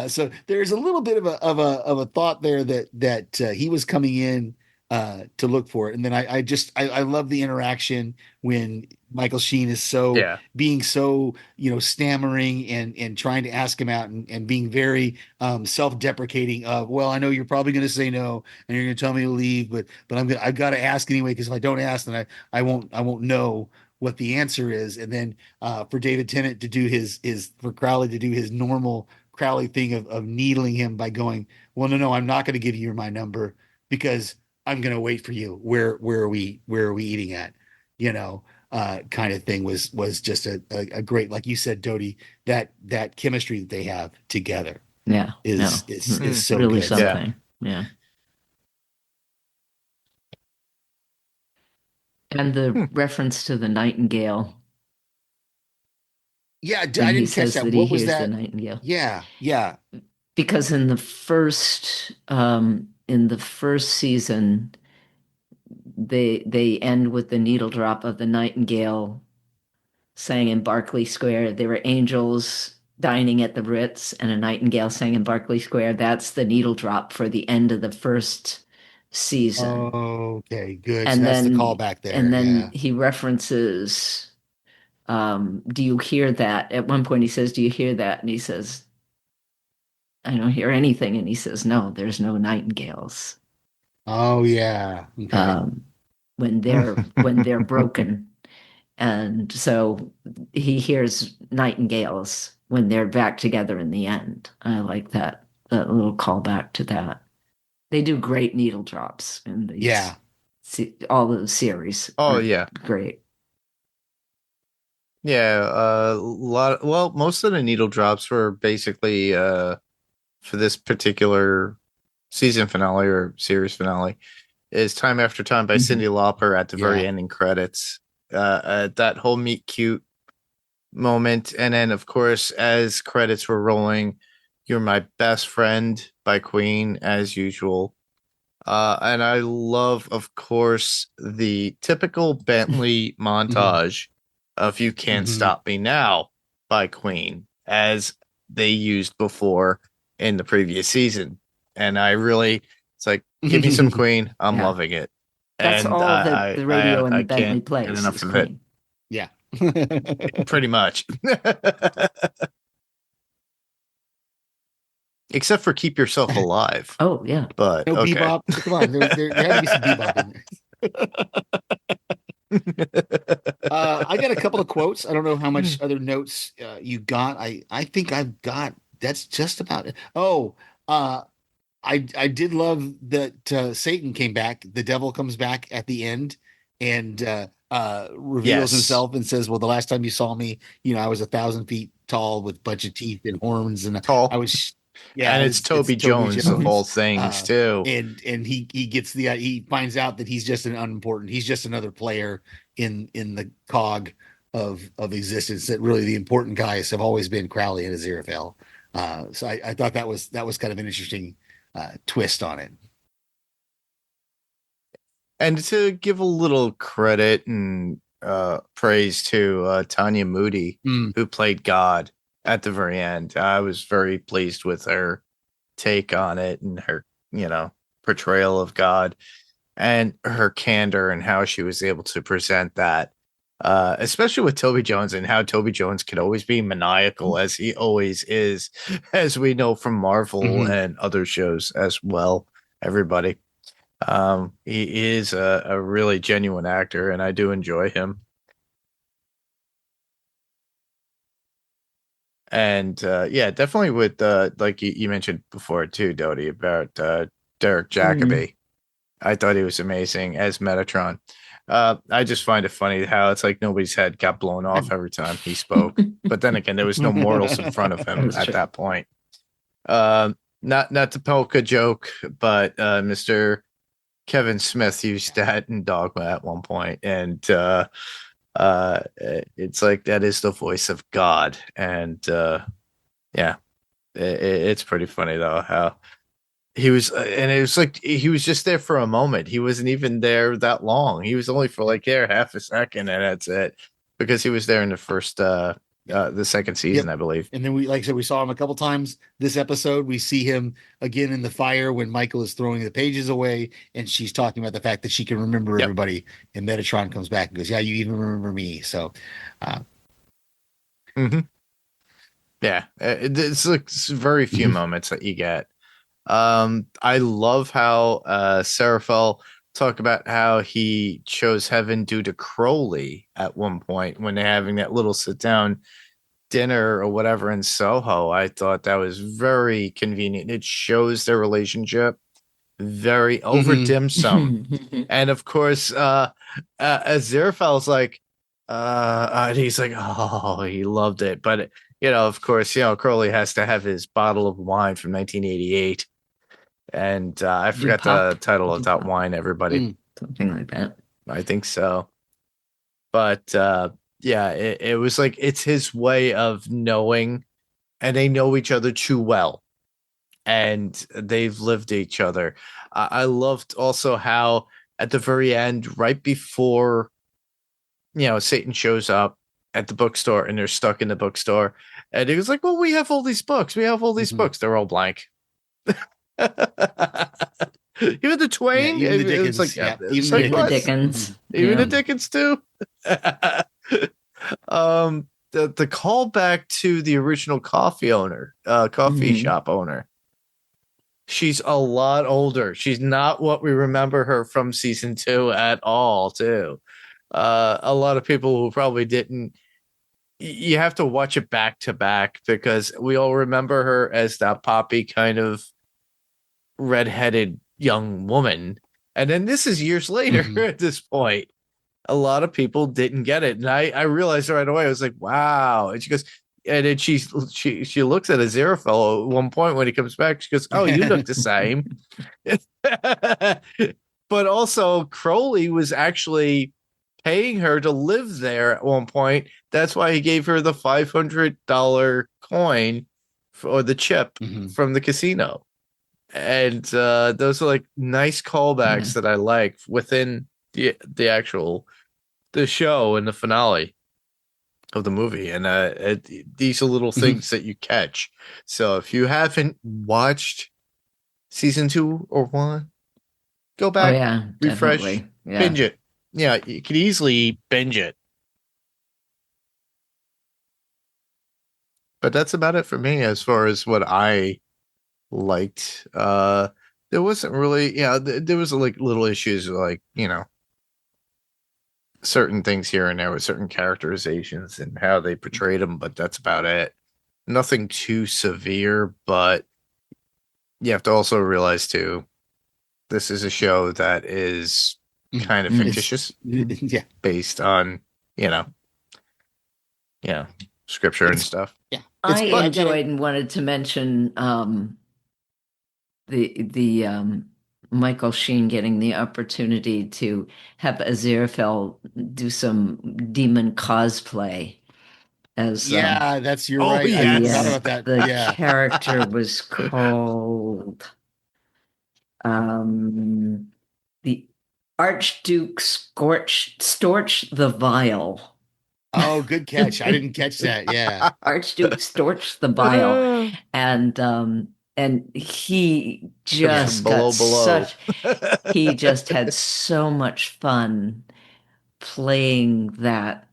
So there's a little bit of a thought there that he was coming in to look for it. And then I love the interaction when Michael Sheen is Yeah. being so, stammering and trying to ask him out, and being very self-deprecating of, well, I know you're probably going to say no and you're going to tell me to leave, but I've got to ask anyway, because if I don't ask, then I won't know what the answer is. And then for David Tennant to do for Crowley to do his normal Crowley thing of needling him by going, well, no, I'm not going to give you my number, because I'm going to wait for you. Where are we eating at? Kind of thing was just a great, like you said, Dodie, that chemistry that they have together Yeah. is no. is so really good. something. Yeah. And the reference to the nightingale Yeah, I when he didn't catch says that. that he What was hears the that? nightingale. Yeah. Because in the first season, they end with the needle drop of the nightingale sang in Berkeley Square. There were angels dining at the Ritz and a nightingale sang in Berkeley Square. That's the needle drop for the end of the first season. Okay, good. So And that's the then callback there. and then Yeah. he references, do you hear that? At one point he says, do you hear that? And he says, I don't hear anything. And he says, no, there's no nightingales. Oh yeah. Okay. Um, when they're broken. And so he hears nightingales when they're back together in the end. I like that little callback to that. They do great needle drops in these. Yeah. All those series. Oh, are yeah. great. Yeah. Most of the needle drops were basically for this particular season finale or series finale is Time After Time by Mhm. Cyndi Lauper at the very Yeah. ending credits. That whole meet cute moment. And then, of course, as credits were rolling, You're My Best Friend by Queen, as usual. And I love, of course, the typical Bentley montage of You Can't Mhm. Stop Me Now by Queen, as they used before in the previous season. And it's like, give me some Queen. I'm Yeah. loving it. That's And all that the radio and I the Bentley can't get plays enough is of it. Queen. Yeah. Pretty much. Except for Keep Yourself Alive. Oh yeah. But No okay. bebop. Come on, there had to be some bebop in there. I got a couple of quotes. I don't know how much other notes you got. I think I've got. That's just about it. Oh, I did love that Satan came back. The devil comes back at the end and reveals Yes. himself and says, "Well, the last time you saw me, I was 1,000 feet tall with a bunch of teeth and horns, and Tall. I was." Yeah, And it's Toby Jones of all things too. And he gets he finds out that he's just unimportant. He's just another player in the cog of existence. That really the important guys have always been Crowley and Aziraphale. So I thought that was kind of an interesting twist on it. And to give a little credit and praise to Tanya Moody, Mm. who played God. at the very end. I was very pleased with her take on it and her, portrayal of God and her candor and how she was able to present that. Especially with Toby Jones and how Toby Jones could always be maniacal as he always is, as we know from Marvel and other shows as well. Everybody. He is a really genuine actor, and I do enjoy him. And yeah, definitely with like you mentioned before too, Dodie, about Derek Jacobi. I thought he was amazing as Metatron. I just find it funny how it's like nobody's head got blown off every time he spoke. But then again, there was no mortals in front of him at that point. Not the polka joke, but Mr. Kevin Smith used that in Dogma at one point, and it's like that is the voice of God, and yeah, it's pretty funny though how he was, and it was like he was just there for a moment. He wasn't even there that long. He was only for like there half a second, and that's it, because he was there in the first the second season, I believe. And then we, like I said, we saw him a couple times this episode. We see him again in the fire when Michael is throwing the pages away, and she's talking about the fact that she can remember everybody. And Metatron comes back and goes, "Yeah, you even remember me." So, yeah, it's like very few moments that you get. I love how Seraphel talked about how he chose heaven due to Crowley at one point when they're having that little sit down dinner or whatever in Soho. I thought that was very convenient. It shows their relationship very over dim sum. And of course, Aziraphale's like, and he's like, oh, he loved it. But, of course, Crowley has to have his bottle of wine from 1988. And I forgot the title of that wine, everybody. Something like that. I think so. But yeah, it was like it's his way of knowing, and they know each other too well. And they've lived each other. I loved also how at the very end, right before, Satan shows up at the bookstore and they're stuck in the bookstore. And he was like, well, we have all these books. We have all these books. They're all blank. Even the Twain, even the Dickens, like, even the Dickens, even the Dickens too. The callback to the original coffee shop owner. She's a lot older. She's not what we remember her from season 2 at all. Too, a lot of people who probably didn't. You have to watch it back to back because we all remember her as that poppy kind of redheaded young woman, and then this is years later. At this point, a lot of people didn't get it, and I realized right away. I was like, wow. And she goes, and then she looks at Aziraphale at one point when he comes back. She goes, oh, you look the same. But also Crowley was actually paying her to live there at one point. That's why he gave her the $500 coin or the chip from the casino. And those are like nice callbacks that I like within the show and the finale of the movie. And these are little things that you catch. So if you haven't watched season 2 or 1, go back, refresh, binge it. Yeah, you could easily binge it. But that's about it for me as far as what I liked. There wasn't really, there was like little issues like, certain things here and there with certain characterizations and how they portrayed them, but that's about it. Nothing too severe, but you have to also realize too, this is a show that is kind of fictitious, based on, scripture and stuff. Yeah, I enjoyed and wanted to mention the Michael Sheen getting the opportunity to have Aziraphale do some demon cosplay. As that's you're right. I forgot about that. The character was called the Archduke Storch the Vile. Oh, good catch. I didn't catch that. Yeah. Archduke Storch the Bile, and he just got below. he just had so much fun playing that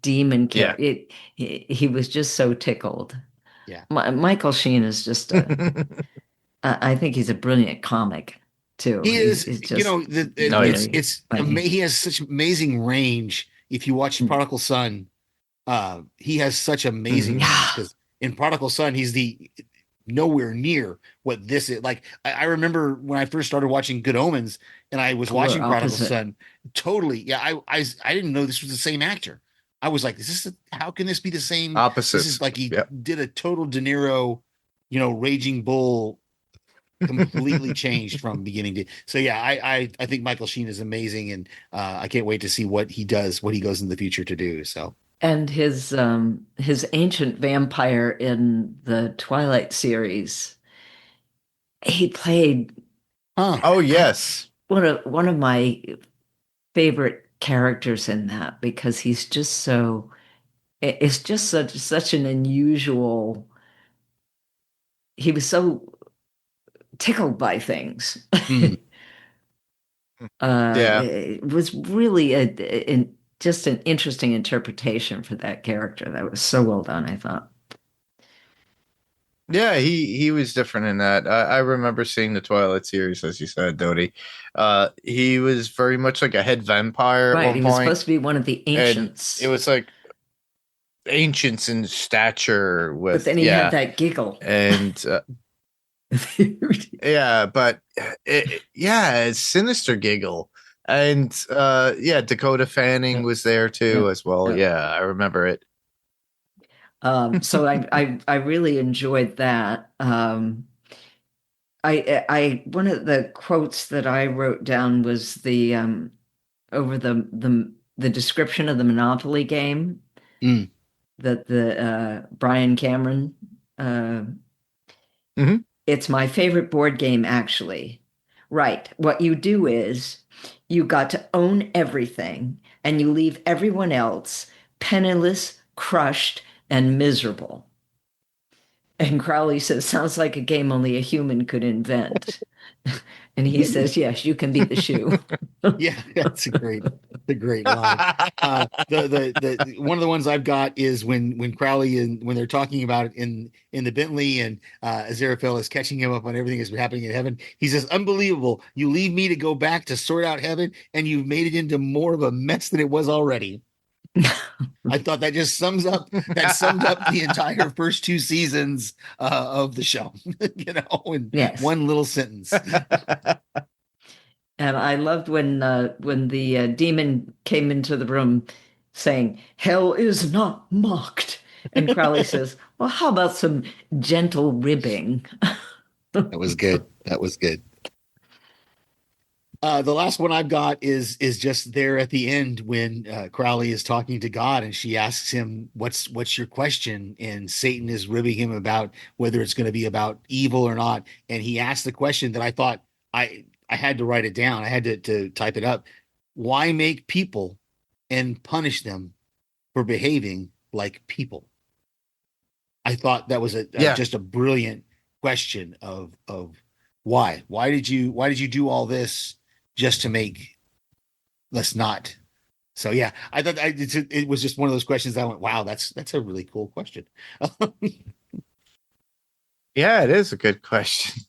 demon Yeah. character. He was just so tickled. Yeah. Michael Sheen is just I think he's a brilliant comic too. He is, He's you just know, Oh, yeah. really funny. he has such amazing range. If you watch Prodigal Son, he has such amazing Mhm. range because in Prodigal Son, he's the nowhere near what this is. Like I remember when I first started watching Good Omens and I was Polar watching Prodigal opposite. Son, totally. Yeah, I didn't know this was the same actor. I was like, how can this be the same? This is Opposites. like he Yep. did a total De Niro, Raging Bull, completely changed from beginning to. So yeah, I think Michael Sheen is amazing, and I can't wait to see what he does, what he goes in the future to do. So And his ancient vampire in the Twilight series, he played huh. Oh, yes. one of my favorite characters in that because he's just so it's just such an unusual. He was so tickled by things. Hmm. Yeah. It was really just an interesting interpretation for that character. That was so well done, I thought. Yeah, he was different in that. I remember seeing the Twilight series, as you said, Dodie. He was very much like a head vampire at Right, one he was point, supposed to be one of the and ancients, it was like ancients in stature but with then he had that giggle. and yeah, but yeah, it's sinister giggle, and yeah, Dakota Fanning Yeah. was there too Yeah. as well. Yeah. Yeah, I remember it. So I really enjoyed that. I one of the quotes that I wrote down was the over the description of the Monopoly game Mm. that the Brian Cameron. Uh, Mhm. it's my favorite board game, actually. Right. What you do is you got to own everything, and you leave everyone else penniless, crushed, and miserable. And Crowley says, sounds like a game only a human could invent. And he says, yes, you can be the shoe. Yeah, that's a great line. The one of the ones I've got is when Crowley and when they're talking about it in the Bentley and Aziraphale is catching him up on everything that's happening in heaven. He says, "Unbelievable! You leave me to go back to sort out heaven, and you've made it into more of a mess than it was already." I thought that just summed up the entire first two seasons of the show, in Yes. one little sentence. And I loved when the demon came into the room saying, hell is not mocked. And Crowley says, well, how about some gentle ribbing? That was good. That was good. The last one I've got is just there at the end when Crowley is talking to God and she asks him, "What's your question?" And Satan is ribbing him about whether it's going to be about evil or not. And he asked the question that I thought I had to write it down. I had to type it up. Why make people and punish them for behaving like people? I thought that was Yeah. just a brilliant question of why did you do all this just to make us not. So yeah, I thought it was just one of those questions that I went, wow, that's a really cool question. Yeah, it is a good question.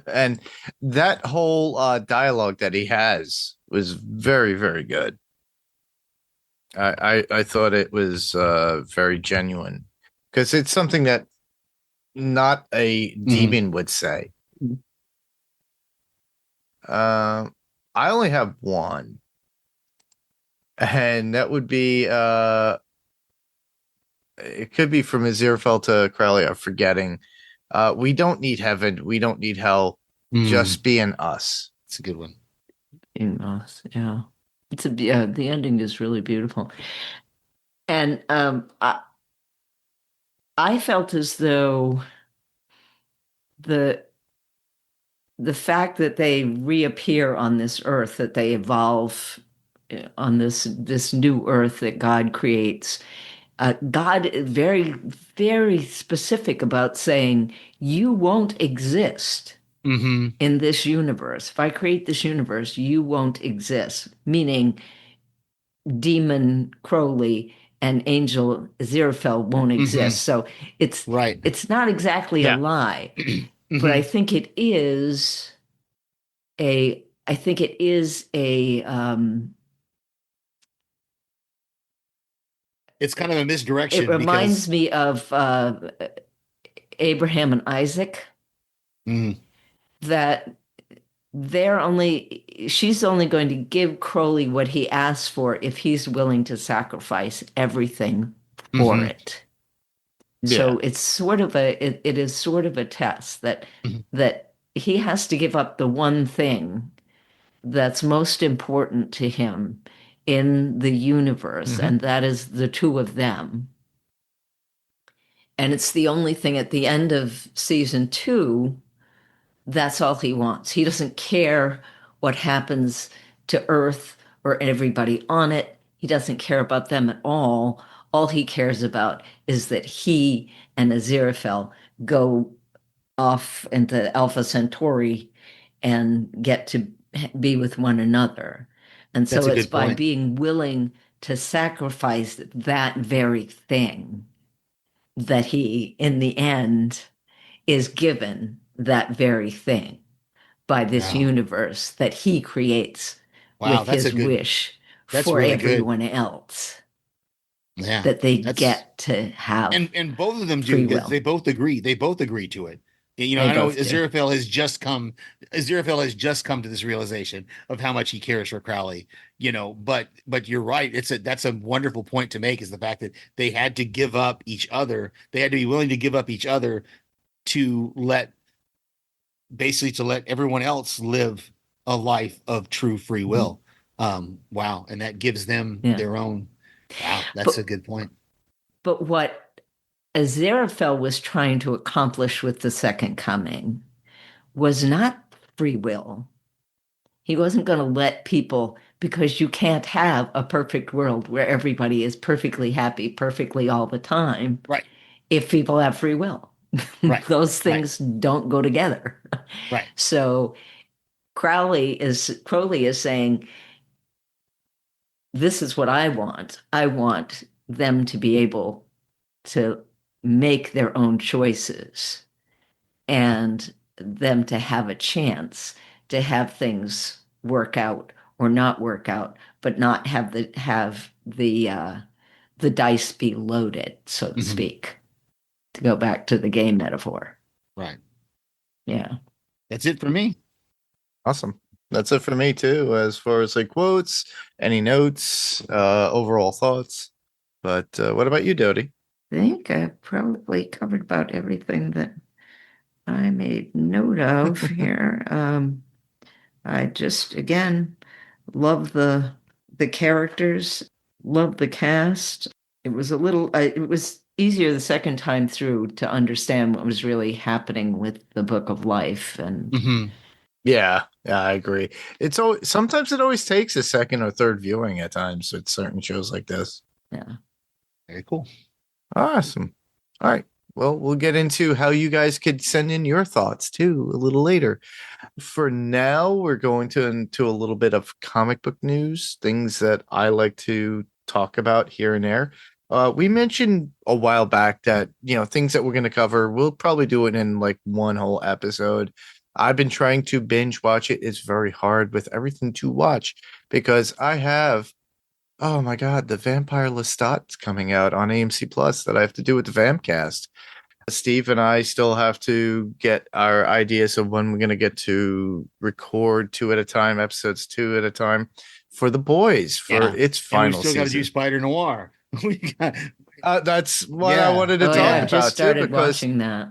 And that whole dialogue that he has was very, very good. I thought it was very genuine because it's something that not a demon would say. I only have one, and that would be it could be from Aziraphale to Crowley. I'm forgetting. We don't need heaven. We don't need hell. Just being us. It's a good one. Yeah. The ending is really beautiful. And I felt as though the fact that they reappear on this earth, that they evolve on this new earth that God creates. God is very, very specific about saying, you won't exist Mm-hmm. in this universe. If I create this universe, you won't exist, meaning demon Crowley and angel Aziraphale won't Mm-hmm. exist. So it's Right. it's not exactly a Yeah. lie, but Mm-hmm. I think it is a It's kind of a it misdirection reminds because me of Abraham and Isaac, mm, that she's only going to give Crowley what he asks for if he's willing to sacrifice everything for mhm, it. Yeah. So it's sort of it is sort of a test mhm, that he has to give up the one thing that's most important to him in the universe, Mhm. and that is the two of them. And it's the only thing at the end of season 2. That's all he wants. He doesn't care what happens to Earth or everybody on it. He doesn't care about them at all. All he cares about is that he and Aziraphale go off into Alpha Centauri and get to be with one another. And that's so a it's good by point. being willing to sacrifice that very thing that he, in the end, is given that very thing by this Wow. universe that he creates Wow, with his wish that's for really good. everyone else, Yeah. that they That's get to have and both of them do free because will. they both agree. They both agree to it. You know, They I know both do. Aziraphale has just come to this realization of how much he cares for Crowley, but you're right. That's a wonderful point to make, is the fact that they had to give up each other. They had to be willing to give up each other to let basically to let everyone else live a life of true free will. Wow. And that gives them Yeah. their own. Wow. That's a But good point. what Aziraphale was trying to accomplish with the second coming was not free will. He wasn't going to let people, because you can't have a perfect world where everybody is perfectly happy, perfectly all the time, Right. if people have free will. Right. Those Right. things don't go together. Right. So Crowley is saying, this is what I want. I want them to be able to make their own choices, and them to have a chance to have things work out or not work out, but not have the dice be loaded, so to Mhm. speak, to go back to the game metaphor. Right. Yeah. That's it for me. Awesome. That's it for me too, as far as like quotes, any notes, overall thoughts. But what about you, Dodie? I think I probably covered about everything that I made note of here. I just again love the characters, love the cast. It was easier the second time through to understand what was really happening with the Book of Life, and Hmm. Yeah, I agree. It's always sometimes it always takes a second or third viewing at times with certain shows like this. yeah. Very cool. Awesome. All right. Well, we'll get into how you guys could send in your thoughts too a little later. For now, we're going to into a little bit of comic book news, things that I like to talk about here and there. We mentioned a while back that, things that we're going to cover, we'll probably do it in like one whole episode. I've been trying to binge watch it. It's very hard with everything to watch because I have, oh my God, the Vampire Lestat's coming out on AMC Plus that I have to do with the Vamcast. Steve and I still have to get our ideas of when we're going to get to record two at a time, episodes two at a time for the boys for Yeah. its And we've final still got to do season. Spider Noir. We got, That's what I yeah. wanted to Oh talk yeah, I just about too, started because watching that.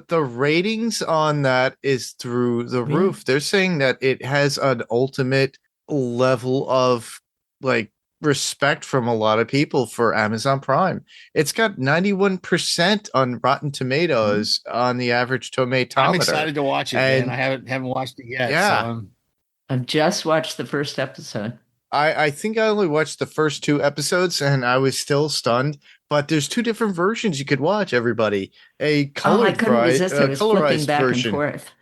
the ratings on that is through the Yeah. roof. They're saying that it has an ultimate level of like respect from a lot of people for Amazon Prime. It's got 91% on Rotten Tomatoes on the average I'm tomatometer. excited to watch it, man. And I haven't watched it yet. So yeah, I've just watched the first episode. I think I only watched the first 2 episodes and I was still stunned. But there's 2 different versions you could watch. Everybody, a Oh, I couldn't resist. I was flipping colorized back and version. forth.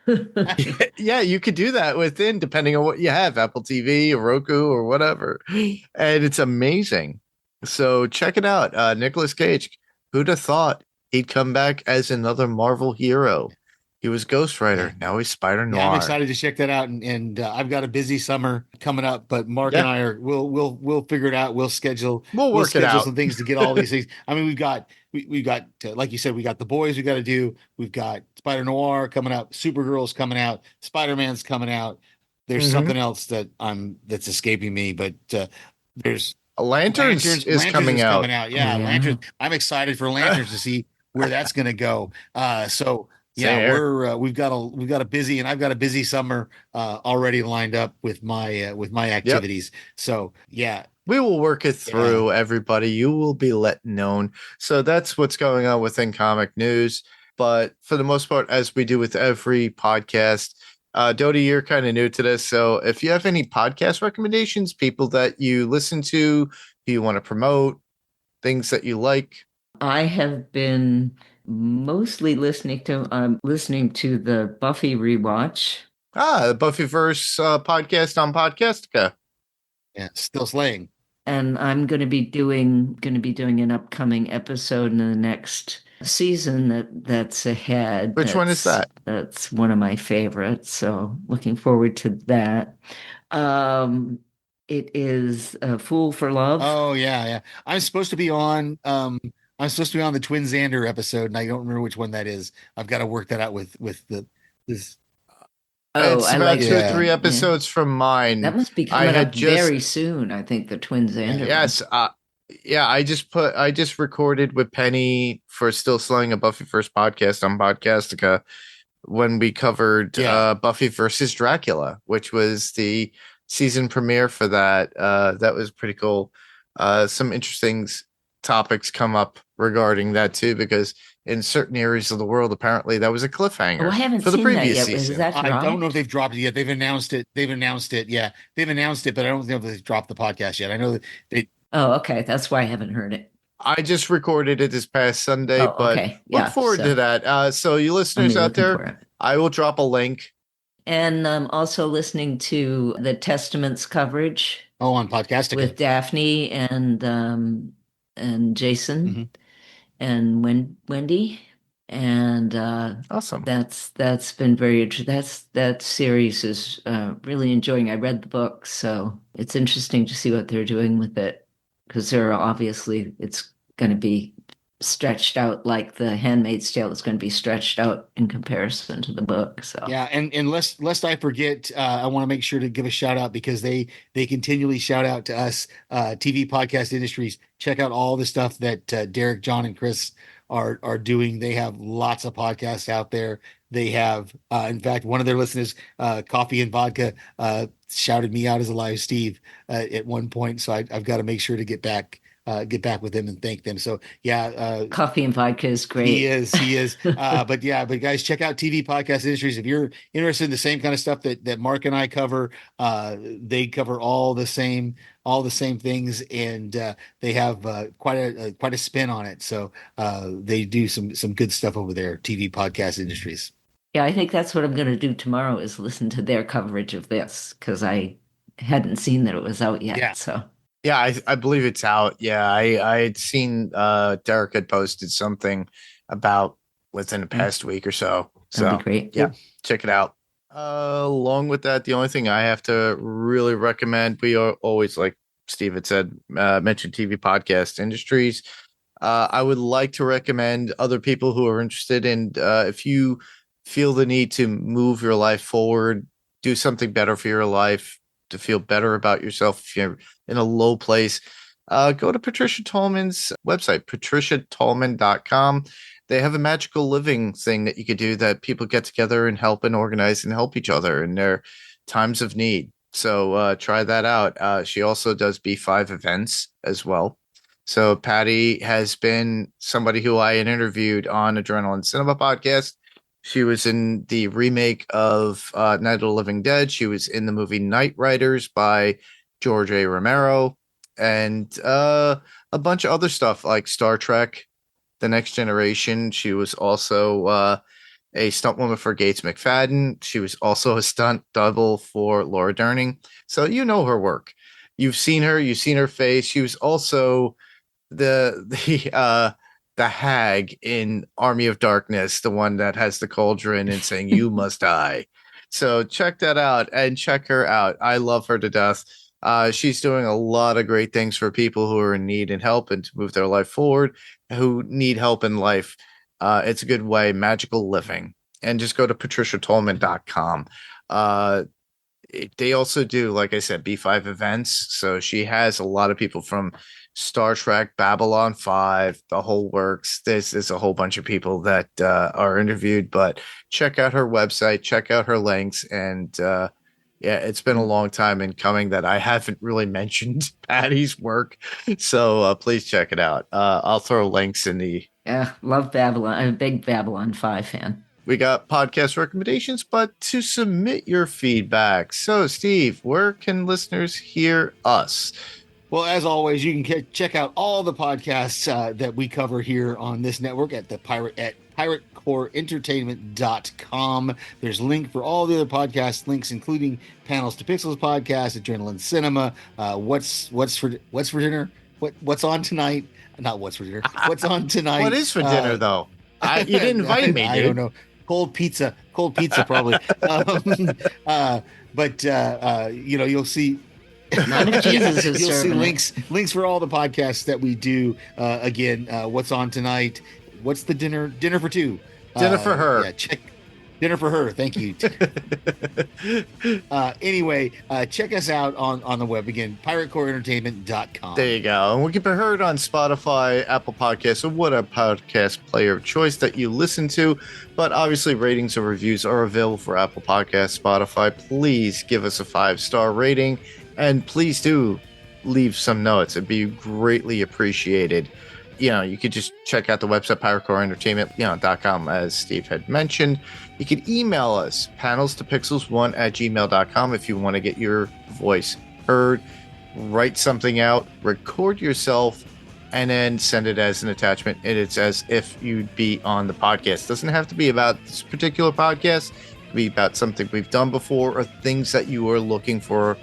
Yeah, you could do that within, depending on what you have, Apple TV or Roku or whatever, and it's amazing. So check it out. Nicolas Cage. Who'd have thought he'd come back as another Marvel hero? He was Ghost Rider. Yeah. Now he's Spider Yeah, I'm Noir. excited to check that out, and I've got a busy summer coming up. But Mark and Yeah. I are we'll figure it out. We'll schedule We'll work it out. some things to get all these things. I mean, we've got like you said, we got The Boys we got to do. We've got Spider Noir coming out, Supergirl's coming out, Spider Man's coming out. There's Mhm. something else that's escaping me, but there's Lanterns is coming out. Yeah, Yeah. Lanterns. I'm excited for Lanterns to see where that's going to go. So yeah, There. we've got a busy, and I've got a busy summer already lined up with my activities. So yeah, We will work it through, everybody. You will be let known. So that's what's going on within comic news. But for the most part, as we do with every podcast, Dodie, you're kind of new to this. So if you have any podcast recommendations, people that you listen to, who you want to promote, things that you like. I have been mostly listening to the Buffy rewatch. The Buffyverse podcast on Podcastica. yeah, still slaying. And I'm going to be doing an upcoming episode in the next season that's ahead. Which one is that? That's one of my favorites. So looking forward to that. It is Fool for Love. Oh yeah. I'm supposed to be on. I'm supposed to be on the Twin Xander episode, and I don't remember which one that is. I've got to work that out with this. It's I about like 2 or that. 3 episodes from mine. That must be coming up very soon. I think the Twin Xander. Yes. Yeah, I just recorded with Penny for Still Slaying a Buffy First podcast on Podcastica when we covered Buffy versus Dracula, which was the season premiere for that. That was pretty cool. Some interesting topics come up regarding that too, because in certain areas of the world, apparently that was a cliffhanger. Oh, I haven't for the seen that previous yet. season. Is that I don't know if they've dropped it yet. They've announced it. Yeah, they've announced it, but I don't know if they've dropped the podcast yet. I know that they. Oh, okay. That's why I haven't heard it. I just recorded it this past Sunday, Oh, but okay. Yeah, look forward so- to that. So you listeners out looking for there, it. I will drop a link. And I'm also listening to the Testaments coverage Oh, on Podcastica. with Daphne and Jason Mhm. and Wendy. And Awesome. that's been very interesting. That series is really enjoying. I read the book, so it's interesting to see what they're doing with it, because it's going to be stretched out like The Handmaid's Tale is going to be stretched out in comparison to the book. So Yeah, and lest I forget, I want to make sure to give a shout out, because they continually shout out to us, TV podcast industries. Check out all the stuff that Derek, John, and Chris are doing. They have lots of podcasts out there. They have, in fact, one of their listeners, Coffee and Vodka, shouted me out as a live Steve at one point. So I've got to make sure to get back with them and thank them. So yeah, Coffee and Vodka is great. He is. But guys, check out TV podcast industries. If you're interested in the same kind of stuff that Mark and I cover, they cover all the same things, and they have quite a spin on it. So they do some good stuff over there. TV podcast industries. Yeah, I think that's what I'm going to do tomorrow, is listen to their coverage of this, because I hadn't seen that it was out yet. Yeah. So Yeah, I believe it's out. Yeah, I had seen Derek had posted something about within the past week or so. that'd So be great. yeah, check it out. Along with that, the only thing I have to really recommend, we are always, like Steve had said, mention TV podcast industries. I would like to recommend other people who are interested in, if you feel the need to move your life forward, do something better for your life, to feel better about yourself if you're in a low place, go to Patricia Tallman's website, patriciatallman.com. They have a magical living thing that you could do, that people get together and help and organize and help each other in their times of need. So try that out. She also does B5 events as well. So Patty has been somebody who I had interviewed on Adrenaline Cinema podcast. She was in the remake of Night of the Living Dead. She was in the movie Night Riders by George A. Romero, and a bunch of other stuff like Star Trek, The Next Generation. She was also a stunt woman for Gates McFadden. She was also a stunt double for Laura Dern. So you know her work. You've seen her face. She was also the hag in Army of Darkness, the one that has the cauldron and saying you must die. So check that out and check her out. I love her to death. She's doing a lot of great things for people who are in need and help and to move their life forward, who need help in life. It's a good way, magical living. And just go to patriciatolman.com. They also do, like I said, B5 events. So she has a lot of people from Star Trek, Babylon 5, the whole works. There's a whole bunch of people that are interviewed, but check out her website, check out her links. And yeah, it's been a long time in coming that I haven't really mentioned Patty's work. So please check it out. I'll throw links in the... Yeah, love Babylon. I'm a big Babylon 5 fan. We got podcast recommendations, but to submit your feedback. So, Steve, where can listeners hear us? Well, as always, you can check out all the podcasts that we cover here on this network at piratecoreentertainment.com. There's a link for all the other podcast links, including Panels to Pixels podcast, Adrenaline Cinema, What's for dinner? What's on tonight? Not what's for dinner. What's on tonight? What is for dinner, though? You didn't invite me, dude. I don't know. Cold pizza, probably. But you'll see. None of Jesus is You'll see serving links for all the podcasts that we do. Again, what's on tonight? What's the dinner? Dinner for two. Dinner for her. Yeah, check. Dinner for her. Thank you. Anyway, check us out on the web again, piratecoreentertainment.com. There you go. And we can be heard on Spotify, Apple Podcasts, or whatever podcast player of choice that you listen to. But obviously, ratings and reviews are available for Apple Podcasts, Spotify. Please give us a 5-star rating, and please do leave some notes. It'd be greatly appreciated. You could just check out the website, piratecoreentertainment.com, as Steve had mentioned. You can email us, panelstopixels1@gmail.com, if you want to get your voice heard. Write something out, record yourself, and then send it as an attachment. And it's as if you'd be on the podcast. It doesn't have to be about this particular podcast. It could be about something we've done before or things that you are looking for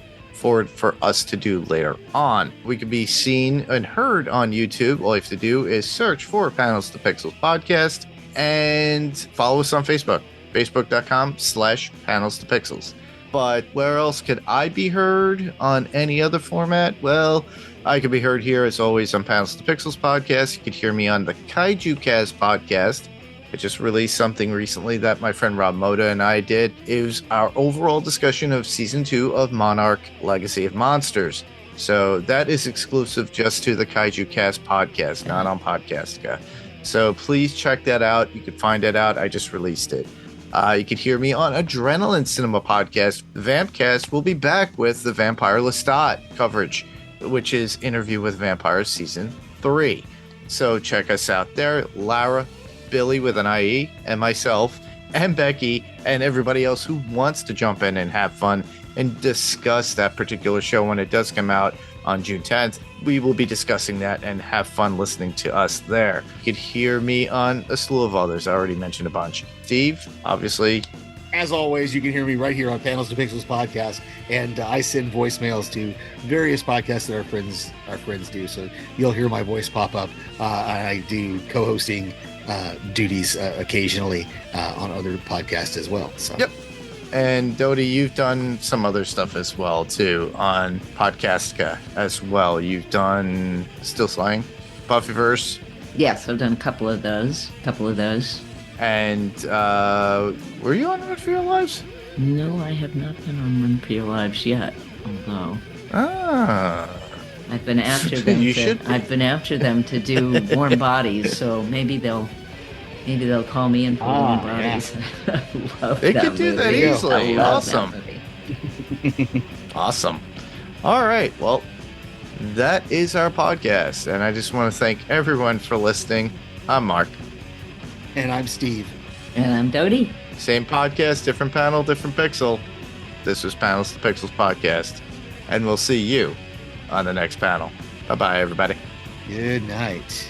us to do later on. We can be seen and heard on YouTube. All you have to do is search for Panels to Pixels podcast and follow us on Facebook, facebook.com/Panels to Pixels. But where else could I be heard on any other format? Well, I could be heard here as always on Panels to Pixels podcast. You could hear me on the Kaiju Cast podcast. I just released something recently that my friend Rob Moda and I did. It was our overall discussion of season 2 of Monarch Legacy of Monsters. So that is exclusive just to the Kaiju Cast podcast, not on Podcastica. So please check that out. You can find it out. I just released it. You can hear me on Adrenaline Cinema podcast. Vampcast will be back with the Vampire Lestat coverage, which is Interview with Vampires season 3. So check us out there. Lara, Billy with an IE, and myself, and Becky, and everybody else who wants to jump in and have fun and discuss that particular show when it does come out on June 10th. We will be discussing that and have fun listening to us there. You could hear me on a slew of others. I already mentioned a bunch. Steve, obviously. As always, you can hear me right here on Panels to Pixels podcast, and I send voicemails to various podcasts that our friends do. So you'll hear my voice pop up. I do co-hosting duties occasionally on other podcasts as well. So. Yep. And Dodie, you've done some other stuff as well too on Podcastica as well. You've done Still Slaying, Buffyverse. Yes, I've done a couple of those. And were you on Run for Your Lives? No, I have not been on Run for Your Lives yet. Although I've been after them. I've been after them to do Warm Bodies, so maybe they'll call me in for Warm Bodies. Yeah. They could do that easily. Awesome. Awesome. All right. Well, that is our podcast, and I just want to thank everyone for listening. I'm Mark. And I'm Steve. And I'm Dodie. Same podcast, different panel, different pixel. This was Panels to Pixels podcast. and we'll see you on the next panel. Bye-bye, everybody. Good night.